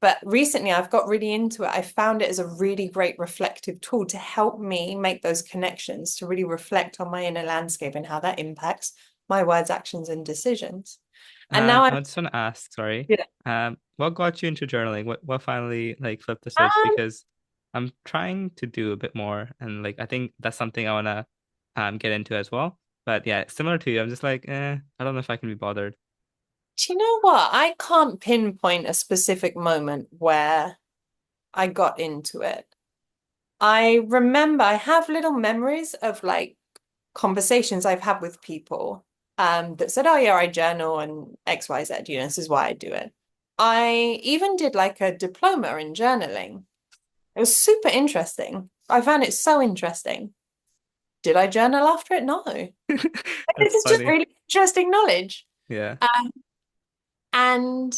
Speaker 1: But recently I've got really into it. I found it as a really great reflective tool to help me make those connections, to really reflect on my inner landscape and how that impacts my words, actions, and decisions. And now
Speaker 2: I
Speaker 1: I'm,
Speaker 2: just want to ask, sorry,
Speaker 1: yeah.
Speaker 2: what got you into journaling? What finally like flipped the switch?
Speaker 1: Um,
Speaker 2: Because I'm trying to do a bit more, and like I think that's something I wanna get into as well. But yeah, similar to you, I'm just like, I don't know if I can be bothered.
Speaker 1: Do you know what? I can't pinpoint a specific moment where I got into it. I remember I have little memories of like conversations I've had with people that said, oh yeah, I journal and XYZ, this is why I do it. I even did like a diploma in journaling. It was super interesting. I found it so interesting. Did I journal after it? No. This
Speaker 2: That's
Speaker 1: is just
Speaker 2: funny.
Speaker 1: really interesting knowledge.
Speaker 2: Yeah.
Speaker 1: Um, and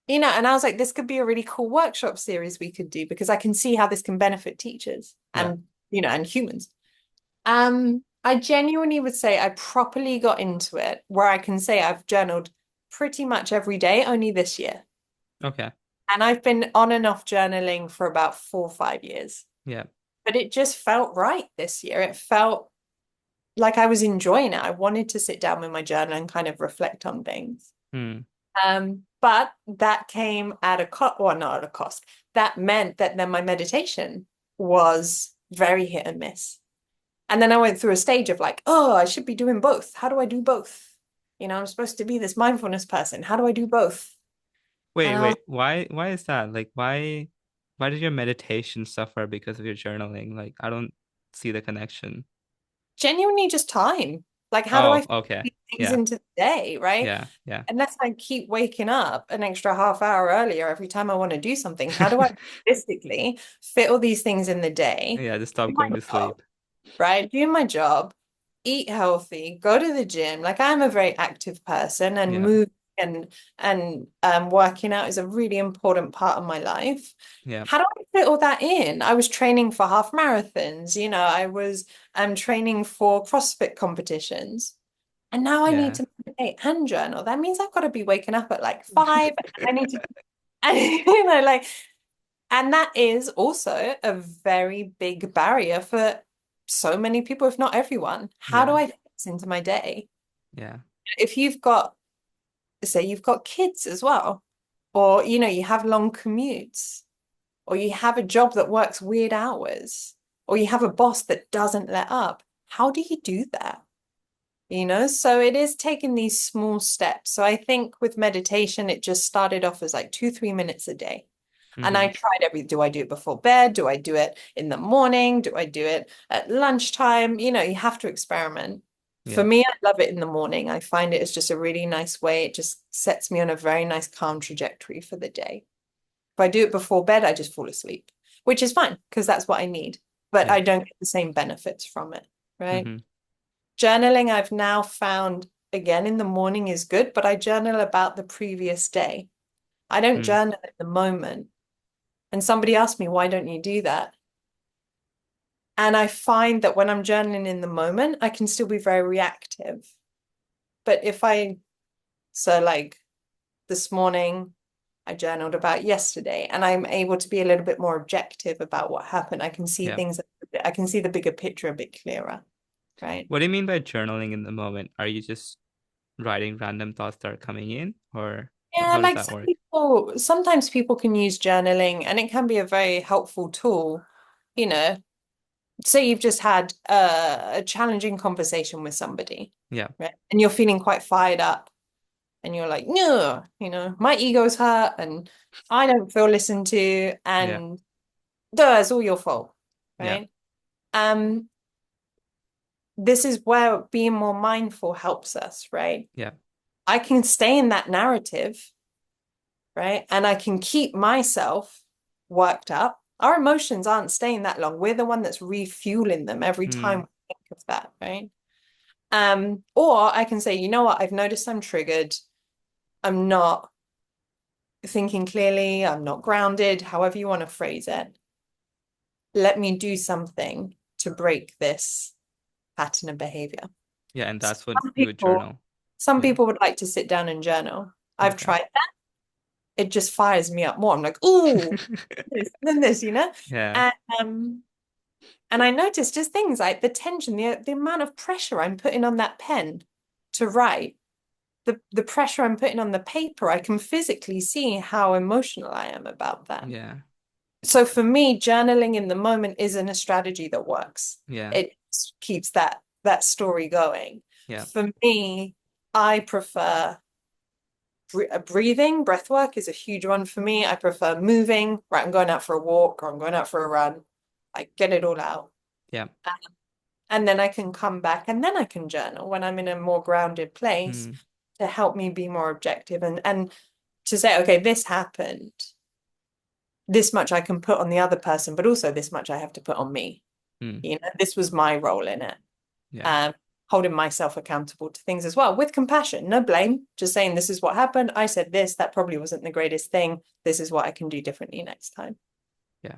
Speaker 1: and I was like, this could be a really cool workshop series we could do because I can see how this can benefit teachers
Speaker 2: Yeah.
Speaker 1: and humans. I genuinely would say I properly got into it where I can say I've journaled pretty much every day only this year.
Speaker 2: Okay.
Speaker 1: And I've been on and off journaling for about 4 or 5 years.
Speaker 2: Yeah.
Speaker 1: But it just felt right this year. It felt like I was enjoying it. I wanted to sit down with my journal and kind of reflect on things.
Speaker 2: Hmm.
Speaker 1: But that came at a cost, well, not at a cost. That meant that then my meditation was very hit and miss. And then I went through a stage of like, oh, I should be doing both. How do I do both? I'm supposed to be this mindfulness person. How do I do both? And
Speaker 2: Wait,
Speaker 1: I was
Speaker 2: wait. Why is that? Like why did your meditation suffer because of your journaling? Like I don't see the connection.
Speaker 1: genuinely just time. Like, how do I
Speaker 2: Oh,
Speaker 1: fit
Speaker 2: okay.
Speaker 1: these things
Speaker 2: Yeah.
Speaker 1: into the day, right?
Speaker 2: Yeah. Yeah.
Speaker 1: Unless I keep waking up an extra half hour earlier every time I want to do something, how do I realistically fit all these things in the day?
Speaker 2: Yeah, just stop
Speaker 1: Do my
Speaker 2: going to
Speaker 1: job,
Speaker 2: sleep.
Speaker 1: right? Do my job, eat healthy, go to the gym. Like I'm a very active person and
Speaker 2: Yeah.
Speaker 1: move and working out is a really important part of my life.
Speaker 2: Yeah.
Speaker 1: How do I fit all that in? I was training for half marathons, I was training for CrossFit competitions. And now I need
Speaker 2: Yeah.
Speaker 1: to meditate and journal. That means I've got to be waking up at like 5. I need to, and, like, and that is also a very big barrier for so many people, if not everyone. How do
Speaker 2: Yeah.
Speaker 1: I fit this into my day?
Speaker 2: Yeah.
Speaker 1: If you've got, say, you've got kids as well, or, you have long commutes, or you have a job that works weird hours, or you have a boss that doesn't let up, how do you do that? So it is taking these small steps. So I think with meditation, it just started off as like 2, 3 minutes a day. And
Speaker 2: Mm-hmm.
Speaker 1: I tried do I do it before bed? Do I do it in the morning? Do I do it at lunchtime? You have to experiment. For
Speaker 2: Yeah.
Speaker 1: me, I love it in the morning. I find it is just a really nice way. It just sets me on a very nice, calm trajectory for the day. If I do it before bed, I just fall asleep, which is fine because that's what I need. But
Speaker 2: Yeah.
Speaker 1: I don't get the same benefits from it, right?
Speaker 2: Mm-hmm.
Speaker 1: Journaling, I've now found again in the morning is good, but I journal about the previous day. I don't
Speaker 2: Mm.
Speaker 1: journal at the moment. And somebody asked me, why don't you do that? And I find that when I'm journaling in the moment, I can still be very reactive. But so like this morning, I journaled about yesterday, and I'm able to be a little bit more objective about what happened. I can see
Speaker 2: Yeah.
Speaker 1: things, I can see the bigger picture a bit clearer, right?
Speaker 2: What do you mean by journaling in the moment? Are you just writing random thoughts that are coming in, or
Speaker 1: Yeah,
Speaker 2: how does
Speaker 1: like
Speaker 2: that work?
Speaker 1: sometimes people can use journaling and it can be a very helpful tool. You know, say you've just had a challenging conversation with somebody,
Speaker 2: Yeah.
Speaker 1: right? And you're feeling quite fired up and you're like, no, my ego's hurt and I don't feel listened to
Speaker 2: Yeah.
Speaker 1: and duh, it's all your fault,
Speaker 2: Yeah.
Speaker 1: right? Um, this is where being more mindful helps us, right?
Speaker 2: Yeah.
Speaker 1: I can stay in that narrative, right? And I can keep myself worked up. Our emotions aren't staying that long. We're the one that's refueling them every time
Speaker 2: Mm.
Speaker 1: we think of that, right? Or I can say, you know what, I've noticed I'm triggered. I'm not thinking clearly, I'm not grounded, however you want to phrase it. Let me do something to break this pattern of behavior.
Speaker 2: Yeah, and
Speaker 1: So
Speaker 2: that's what
Speaker 1: some
Speaker 2: you would
Speaker 1: people,
Speaker 2: journal.
Speaker 1: some
Speaker 2: Yeah.
Speaker 1: people would like to sit down and journal. I've
Speaker 2: Okay.
Speaker 1: tried that. It just fires me up more. I'm like, ooh, then this.
Speaker 2: Yeah.
Speaker 1: And um, and I noticed just things like the tension, the amount of pressure I'm putting on that pen to write, the pressure I'm putting on the paper. I can physically see how emotional I am about that.
Speaker 2: Yeah.
Speaker 1: So for me, journaling in the moment isn't a strategy that works.
Speaker 2: Yeah.
Speaker 1: It keeps that story going.
Speaker 2: Yeah.
Speaker 1: For me, I prefer Breathing, breath work is a huge one for me. I prefer moving, right? I'm going out for a walk or I'm going out for a run. I get it all out.
Speaker 2: Yeah.
Speaker 1: And then I can come back and then I can journal when I'm in a more grounded place
Speaker 2: Mm,
Speaker 1: to help me be more objective and to say, okay, this happened. This much I can put on the other person, but also this much I have to put on me.
Speaker 2: mm,
Speaker 1: You know, this was my role in it.
Speaker 2: yeah.
Speaker 1: Um, Holding myself accountable to things as well with compassion, no blame, just saying this is what happened. I said this, that probably wasn't the greatest thing. This is what I can do differently next time.
Speaker 2: Yeah.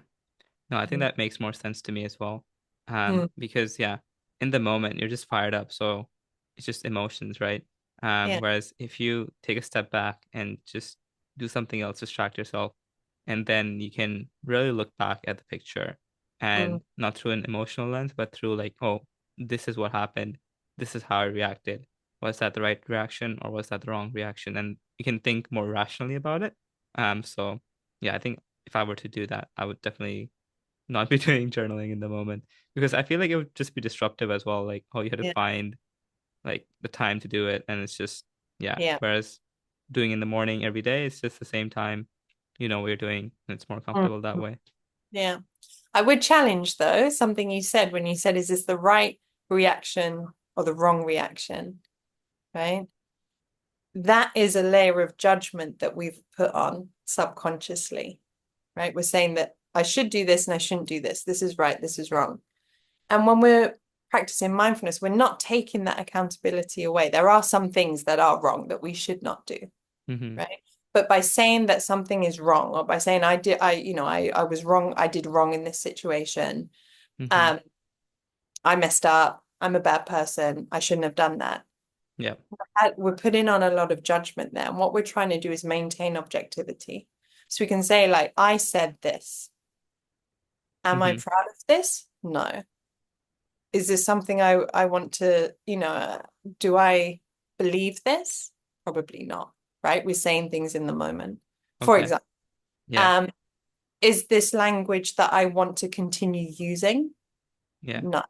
Speaker 2: No, I think
Speaker 1: Mm.
Speaker 2: that makes more sense to me as well.
Speaker 1: Mm.
Speaker 2: Because yeah, in the moment you're just fired up, so it's just emotions, right?
Speaker 1: Yeah.
Speaker 2: Whereas if you take a step back and just do something else, distract yourself, and then you can really look back at the picture
Speaker 1: Mm.
Speaker 2: and not through an emotional lens, but through like, oh, this is what happened. This is how I reacted. Was that the right reaction or was that the wrong reaction? And you can think more rationally about it. So yeah, I think if I were to do that, I would definitely not be doing journaling in the moment because I feel like it would just be disruptive as well. Like, oh, you had to
Speaker 1: Yeah.
Speaker 2: find like the time to do it, and it's just yeah.
Speaker 1: Yeah.
Speaker 2: Whereas doing in the morning every day, it's just the same time, you know what you're doing, and it's more
Speaker 1: Mm.
Speaker 2: comfortable that way.
Speaker 1: Yeah. I would challenge though something you said when you said, is this the right reaction or the wrong reaction? Right? That is a layer of judgment that we've put on subconsciously, right? We're saying that I should do this and I shouldn't do this. This is right, this is wrong. And when we're practicing mindfulness, we're not taking that accountability away. There are some things that are wrong that we should not do,
Speaker 2: Mm-hmm.
Speaker 1: right? But by saying that something is wrong, or by saying I was wrong, I did wrong in this situation,
Speaker 2: Mm-hmm.
Speaker 1: um, I messed up, I'm a bad person, I shouldn't have done that.
Speaker 2: Yeah.
Speaker 1: We're putting on a lot of judgment there. And what we're trying to do is maintain objectivity. So we can say, like, I said this. Am I
Speaker 2: Mm-hmm.
Speaker 1: proud of this? No. Is this something I want to, do I believe this? Probably not, right? We're saying things in the moment. For
Speaker 2: Okay.
Speaker 1: example,
Speaker 2: Yeah.
Speaker 1: um, is this language that I want to continue using?
Speaker 2: Yeah.
Speaker 1: No.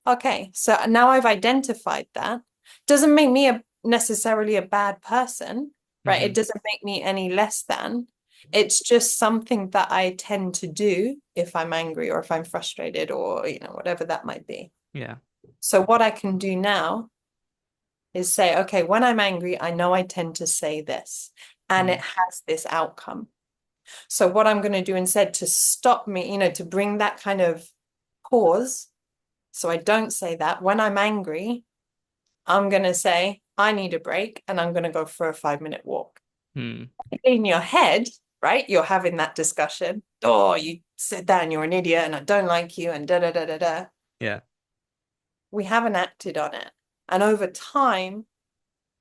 Speaker 1: Okay, so now I've identified that. Doesn't make me necessarily a bad person, right?
Speaker 2: Mm-hmm.
Speaker 1: It doesn't make me any less than. It's just something that I tend to do if I'm angry or if I'm frustrated or, whatever that might be.
Speaker 2: Yeah.
Speaker 1: So what I can do now is say, okay, when I'm angry, I know I tend to say this and
Speaker 2: Mm.
Speaker 1: it has this outcome. So what I'm going to do instead to stop me, to bring that kind of pause, so I don't say that when I'm angry, I'm going to say, I need a break and I'm going to go for a 5-minute walk.
Speaker 2: Mm.
Speaker 1: In your head, right? You're having that discussion. Oh, you said that and you're an idiot and I don't like you and da da da da da.
Speaker 2: Yeah.
Speaker 1: We haven't acted on it. And over time,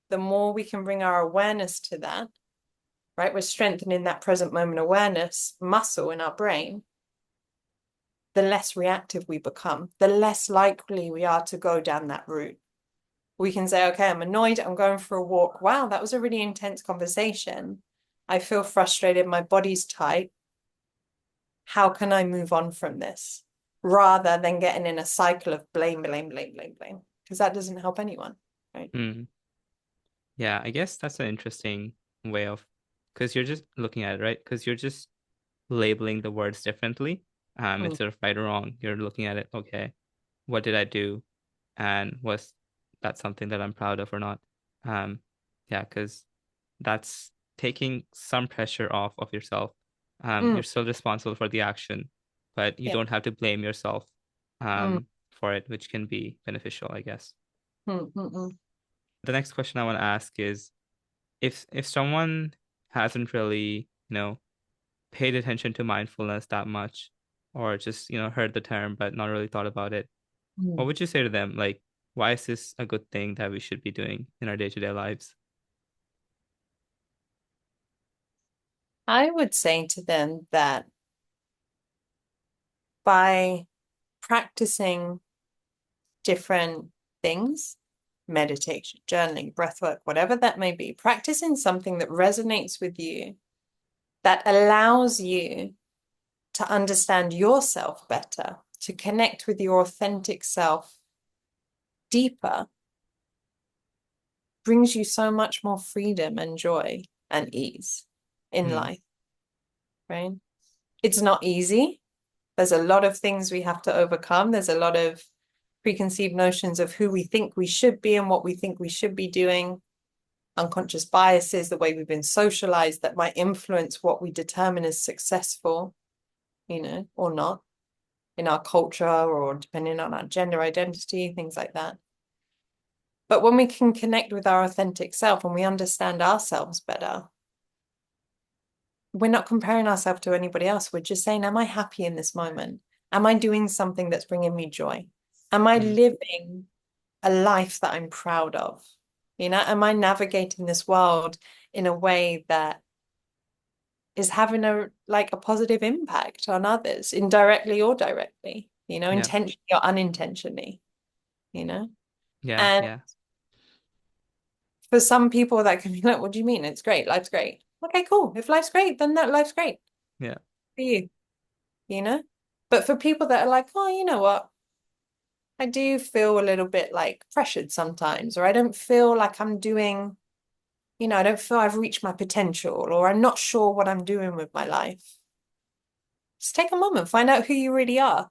Speaker 1: the more we can bring our awareness to that, right? We're strengthening that present moment awareness muscle in our brain, the less reactive we become, the less likely we are to go down that route. We can say, okay, I'm annoyed, I'm going for a walk. Wow, that was a really intense conversation. I feel frustrated, my body's tight. How can I move on from this? Rather than getting in a cycle of blame, blame, blame, blame, blame, because that doesn't help anyone, right?
Speaker 2: Mm. Yeah. I guess that's an interesting way of because you're just looking at it, right? Because you're just labeling the words differently.
Speaker 1: Mm.
Speaker 2: Instead of right or wrong, you're looking at it, okay, what did I do? And was that something that I'm proud of or not? Um, yeah, because that's taking some pressure off of yourself.
Speaker 1: Mm.
Speaker 2: You're still responsible for the action, but you
Speaker 1: Yeah.
Speaker 2: don't have to blame yourself
Speaker 1: Mm.
Speaker 2: for it, which can be beneficial, I guess.
Speaker 1: Mm. Mm. Mm.
Speaker 2: The next question I want to ask is if someone hasn't really, paid attention to mindfulness that much, or just, heard the term but not really thought about it, what
Speaker 1: Mm.
Speaker 2: would you say to them? Like, why is this a good thing that we should be doing in our day-to-day lives?
Speaker 1: I would say to them that by practicing different things, meditation, journaling, breath work, whatever that may be, practicing something that resonates with you, that allows you to understand yourself better, to connect with your authentic self deeper, brings you so much more freedom and joy and ease in
Speaker 2: Mm.
Speaker 1: life, right? It's not easy. There's a lot of things we have to overcome. There's a lot of preconceived notions of who we think we should be and what we think we should be doing, unconscious biases, the way we've been socialized that might influence what we determine as successful, or not in our culture or depending on our gender identity, things like that. But when we can connect with our authentic self and we understand ourselves better, we're not comparing ourselves to anybody else. We're just saying, am I happy in this moment? Am I doing something that's bringing me joy? Am I
Speaker 2: Mm.
Speaker 1: living a life that I'm proud of? Am I navigating this world in a way that is having a positive impact on others, indirectly or directly,
Speaker 2: Yeah.
Speaker 1: intentionally or unintentionally, you know?
Speaker 2: Yeah.
Speaker 1: And
Speaker 2: Yeah.
Speaker 1: for some people that can be like, what do you mean? It's great. Life's great. Okay, cool. If life's great, then that life's great
Speaker 2: Yeah.
Speaker 1: for you, you know? But for people that are like, oh, you know what? I do feel a little bit like pressured sometimes, or I don't feel like I'm doing, I don't feel I've reached my potential, or I'm not sure what I'm doing with my life. Just take a moment, find out who you really are,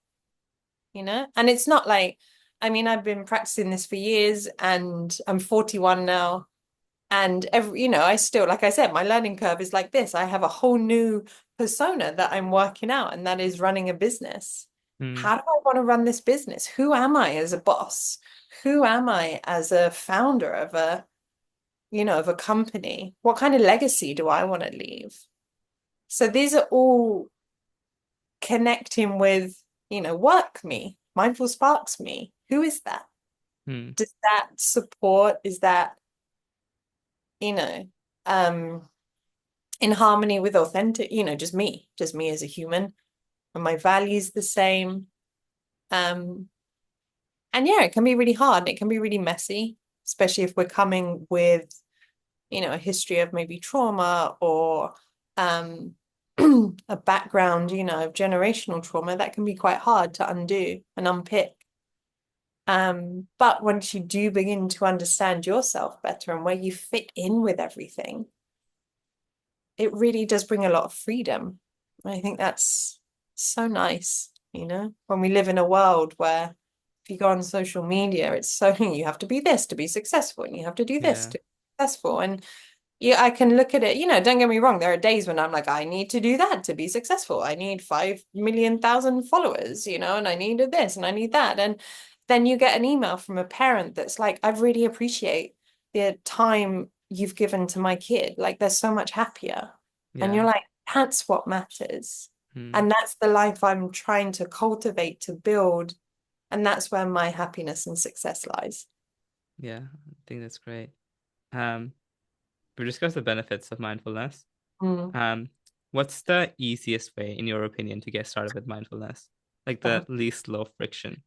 Speaker 1: And it's not like, I mean, I've been practicing this for years and I'm 41 now. And I still, like I said, my learning curve is like this. I have a whole new persona that I'm working out, and that is running a business.
Speaker 2: Mm.
Speaker 1: How do I want to run this business? Who am I as a boss? Who am I as a founder of a company? What kind of legacy do I want to leave? So these are all connecting with, work me, mindful sparks me. Who is that?
Speaker 2: Mm.
Speaker 1: Does that support? Is that, you know, um, in harmony with authentic, just me as a human, and my values the same. Um, and yeah, it can be really hard and it can be really messy, especially if we're coming with, a history of maybe trauma or um a background, of generational trauma that can be quite hard to undo and unpick. But once you do begin to understand yourself better and where you fit in with everything, it really does bring a lot of freedom. I think that's so nice, when we live in a world where if you go on social media, it's so you have to be this to be successful, and you have to do this
Speaker 2: Yeah.
Speaker 1: to be successful. And yeah, I can look at it, don't get me wrong, there are days when I'm like, I need to do that to be successful. I need 5,000,000 followers, and I need this and I need that. And then you get an email from a parent that's like, I really appreciate the time you've given to my kid. Like, they're so much happier. And you're
Speaker 2: Yeah.
Speaker 1: like, that's what matters.
Speaker 2: Mm.
Speaker 1: And that's the life I'm trying to cultivate, to build. And that's where my happiness and success lies.
Speaker 2: Yeah. I think that's great. Um, we discussed the benefits of mindfulness.
Speaker 1: Mm.
Speaker 2: Um, what's the easiest way, in your opinion, to get started with mindfulness? Like the least low friction.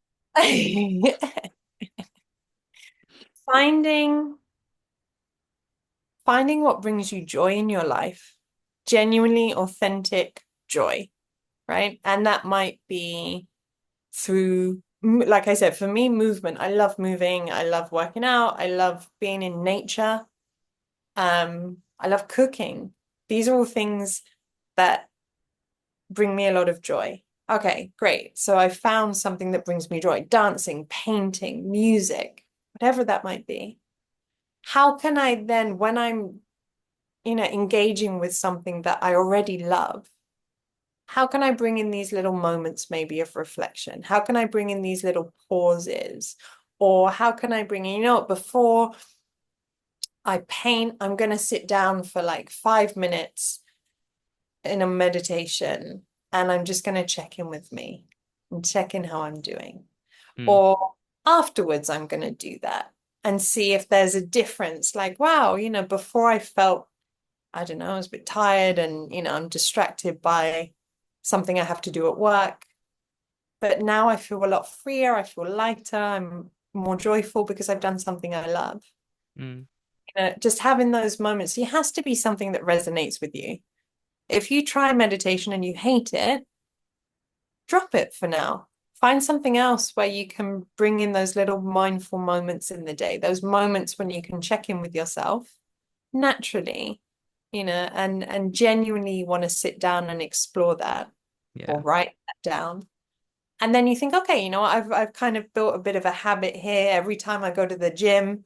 Speaker 1: Finding finding what brings you joy in your life, genuinely authentic joy, right? And that might be through, like I said, for me, movement. I love moving. I love working out. I love being in nature. I love cooking. These are all things that bring me a lot of joy. Okay, great. So I found something that brings me joy, dancing, painting, music, whatever that might be. How can I then, when I'm engaging with something that I already love, how can I bring in these little moments maybe of reflection? How can I bring in these little pauses? Or how can I bring in, before I paint, I'm going to sit down for like 5 minutes in a meditation and I'm just going to check in with me and check in how I'm doing.
Speaker 2: Mm.
Speaker 1: Or afterwards, I'm going to do that and see if there's a difference. Like, wow, before I felt, I don't know, I was a bit tired and, I'm distracted by something I have to do at work. But now I feel a lot freer. I feel lighter. I'm more joyful because I've done something I love.
Speaker 2: Mm.
Speaker 1: Just having those moments, it has to be something that resonates with you. If you try meditation and you hate it, drop it for now. Find something else where you can bring in those little mindful moments in the day, those moments when you can check in with yourself naturally, and genuinely want to sit down and explore that or
Speaker 2: Yeah.
Speaker 1: write that down. And then you think, okay, I've kind of built a bit of a habit here. Every time I go to the gym,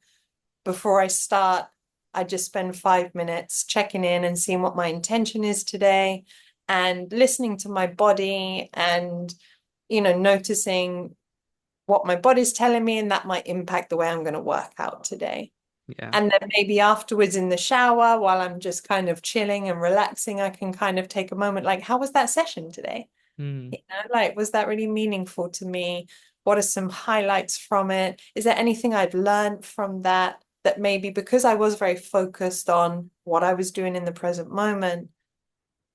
Speaker 1: before I start, I just spend 5 minutes checking in and seeing what my intention is today and listening to my body and, noticing what my body's telling me, and that might impact the way I'm going to work out today.
Speaker 2: Yeah.
Speaker 1: And then maybe afterwards in the shower, while I'm just kind of chilling and relaxing, I can kind of take a moment, like, how was that session today?
Speaker 2: Hmm.
Speaker 1: Like, was that really meaningful to me? What are some highlights from it? Is there anything I've learned from that maybe because I was very focused on what I was doing in the present moment,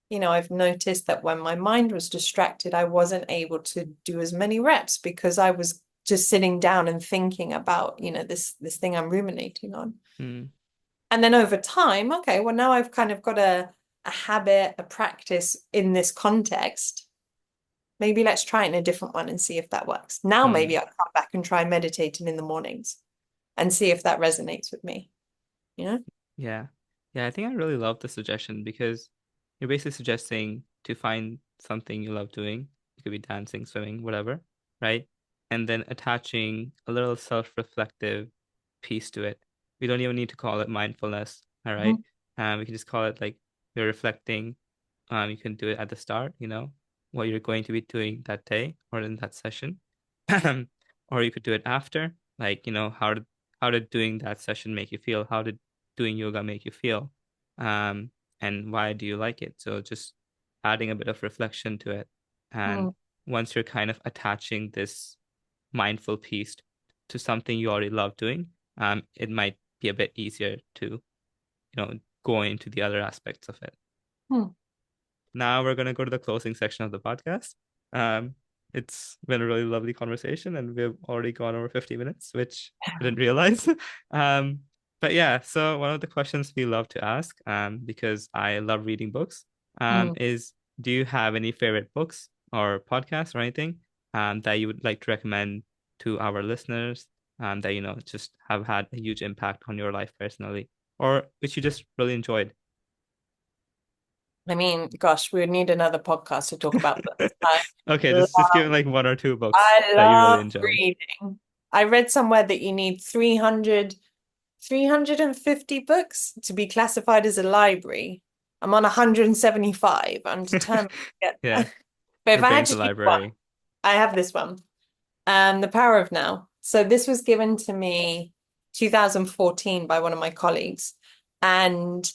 Speaker 1: I've noticed that when my mind was distracted, I wasn't able to do as many reps because I was just sitting down and thinking about, this thing I'm ruminating on.
Speaker 2: Hmm.
Speaker 1: And then over time, okay, well now I've kind of got a habit, a practice in this context. Maybe let's try it in a different one and see if that works. Now
Speaker 2: Hmm.
Speaker 1: maybe I'll come back and try meditating in the mornings and see if that resonates with me. You know?
Speaker 2: Yeah. Yeah, I think I really love the suggestion because you're basically suggesting to find something you love doing. It could be dancing, swimming, whatever, right? And then attaching a little self-reflective piece to it. We don't even need to call it mindfulness, all right?
Speaker 1: Mhm.
Speaker 2: We can just call it like you're reflecting. You can do it at the start, what you're going to be doing that day or in that session. Or you could do it after, like, how did doing that session make you feel? How did doing yoga make you feel? Um, and why do you like it? So just adding a bit of reflection to it. And
Speaker 1: Mm,
Speaker 2: once you're kind of attaching this mindful piece to something you already love doing, it might be a bit easier to, go into the other aspects of it.
Speaker 1: mm,
Speaker 2: Now we're going to go to the closing section of the podcast. Um, it's been a really lovely conversation, and we've already gone over 50 minutes, which I didn't realize. Um, but yeah, so one of the questions we love to ask, because I love reading books,
Speaker 1: mm.
Speaker 2: is do you have any favorite books or podcasts or anything that you would like to recommend to our listeners that, just have had a huge impact on your life personally, or which you just really enjoyed?
Speaker 1: I mean, gosh, we would need another podcast to talk about books. I
Speaker 2: Okay, just give
Speaker 1: love,
Speaker 2: it like one or two books
Speaker 1: I
Speaker 2: that you really
Speaker 1: love
Speaker 2: enjoyed.
Speaker 1: reading. I read somewhere that you need 350 books to be classified as a library. I'm on 175. I'm determined to get
Speaker 2: Yeah,
Speaker 1: there. But if
Speaker 2: we're
Speaker 1: I
Speaker 2: going
Speaker 1: had
Speaker 2: to
Speaker 1: to
Speaker 2: the
Speaker 1: choose one,
Speaker 2: library.
Speaker 1: I have this one. The Power of Now. So this was given to me 2014 by one of my colleagues. And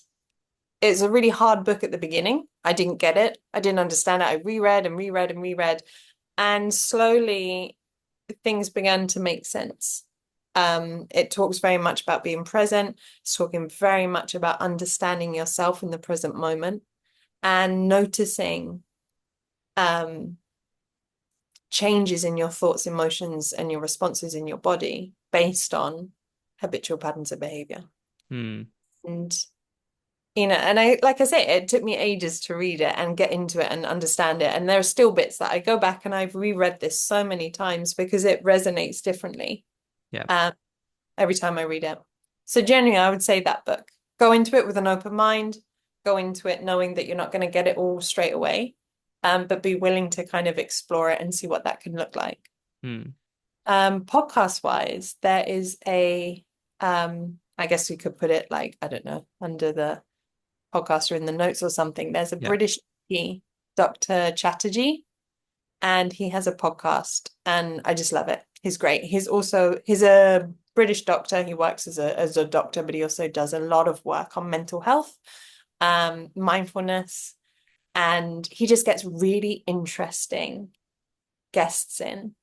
Speaker 1: it's a really hard book at the beginning. I didn't get it. I didn't understand it. I reread and reread and reread. And slowly things began to make sense. It talks very much about being present. It's talking very much about understanding yourself in the present moment and noticing um, changes in your thoughts, emotions, and your responses in your body based on habitual patterns of behavior.
Speaker 2: Hmm.
Speaker 1: And and I, like I say, it took me ages to read it and get into it and understand it. And there are still bits that I go back and I've reread this so many times because it resonates differently
Speaker 2: Yeah.
Speaker 1: um, every time I read it. So generally, I would say that book. Go into it with an open mind. Go into it knowing that you're not going to get it all straight away, but be willing to kind of explore it and see what that can look like.
Speaker 2: Hmm.
Speaker 1: Podcast wise, there is I guess we could put it like, I don't know, under the podcast or in the notes or something. There's a
Speaker 2: Yeah.
Speaker 1: British Dr. Chatterjee, and he has a podcast, and I just love it. He's great. He's a British doctor. He works as a doctor, but he also does a lot of work on mental health, mindfulness, and he just gets really interesting guests in.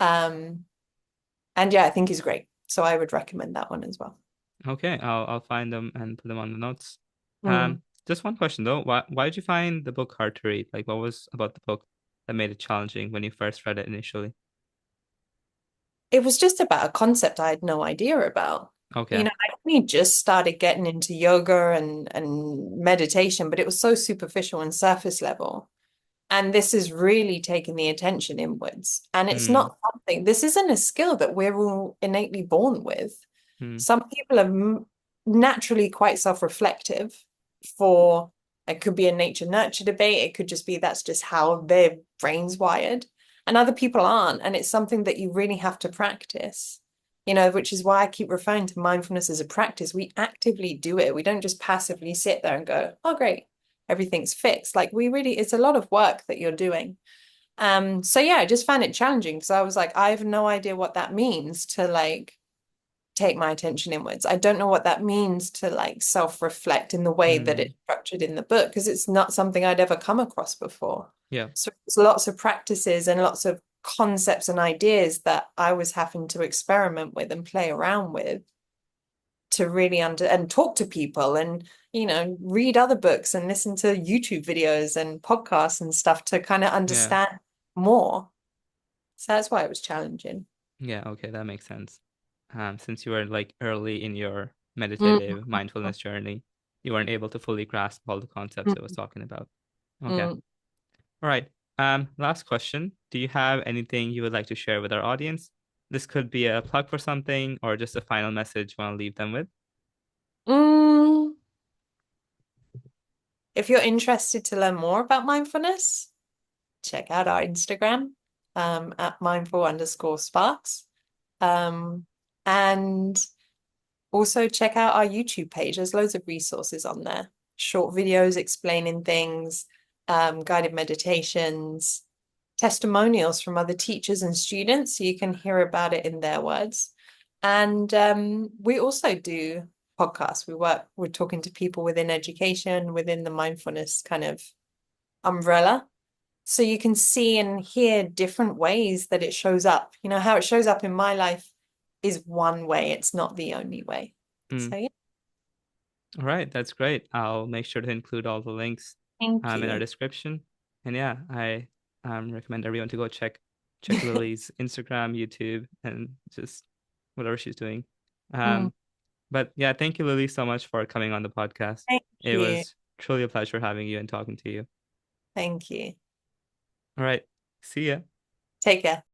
Speaker 1: Um, and yeah, I think he's great. So I would recommend that one as well.
Speaker 2: Okay, I'll find them and put them on the notes.
Speaker 1: Mm.
Speaker 2: Just one question though. Why did you find the book hard to read? Like, what was about the book that made it challenging when you first read it initially?
Speaker 1: It was just about a concept I had no idea about.
Speaker 2: Okay.
Speaker 1: I only just started getting into yoga and meditation, but it was so superficial and surface level. And this is really taking the attention inwards. And it's
Speaker 2: Mm,
Speaker 1: not something, this isn't a skill that we're all innately born with.
Speaker 2: mm,
Speaker 1: Some people are naturally quite self-reflective for it could be a nature nurture debate. It could just be that's just how their brain's wired. And other people aren't. And it's something that you really have to practice, which is why I keep referring to mindfulness as a practice. We actively do it. We don't just passively sit there and go, oh, great, everything's fixed. Like we really, it's a lot of work that you're doing. So yeah, I just found it challenging because I was like, I have no idea what that means to like take my attention inwards. I don't know what that means to like self-reflect in the way that
Speaker 2: mm.
Speaker 1: it's structured in the book because it's not something I'd ever come across before.
Speaker 2: Yeah,
Speaker 1: So it's lots of practices and lots of concepts and ideas that I was having to experiment with and play around with to really and talk to people and read other books and listen to YouTube videos and podcasts and stuff to kind of
Speaker 2: yeah,
Speaker 1: understand more. So that's why it was challenging.
Speaker 2: yeah. Okay, that makes sense. Since you were like early in your
Speaker 1: Mm,
Speaker 2: meditative mindfulness journey, you weren't able to fully grasp all the concepts I was
Speaker 1: mm,
Speaker 2: talking about. Okay.
Speaker 1: mm.
Speaker 2: All right. Last question. Do you have anything you would like to share with our audience? This could be a plug for something or just a final message you want to leave them with.
Speaker 1: Mm. If you're interested to learn more about mindfulness, check out our Instagram at mindful_sparks. Um, and also check out our YouTube page. There's loads of resources on there. Short videos explaining things, guided meditations, testimonials from other teachers and students, so you can hear about it in their words. And we also do podcasts. We're talking to people within education, within the mindfulness kind of umbrella. So you can see and hear different ways that it shows up. How it shows up in my life is one way, it's not the only way.
Speaker 2: Mm.
Speaker 1: So yeah,
Speaker 2: All right, that's great. I'll make sure to include all the links
Speaker 1: thank
Speaker 2: in our
Speaker 1: you.
Speaker 2: description. And yeah, I recommend everyone to go check Lily's Instagram, YouTube, and just whatever she's doing.
Speaker 1: Mm,
Speaker 2: Um, but yeah, thank you, Lily, so much for coming on the podcast.
Speaker 1: thank
Speaker 2: It
Speaker 1: you.
Speaker 2: was truly a pleasure having you and talking to you.
Speaker 1: Thank you.
Speaker 2: All right, see ya.
Speaker 1: Take care.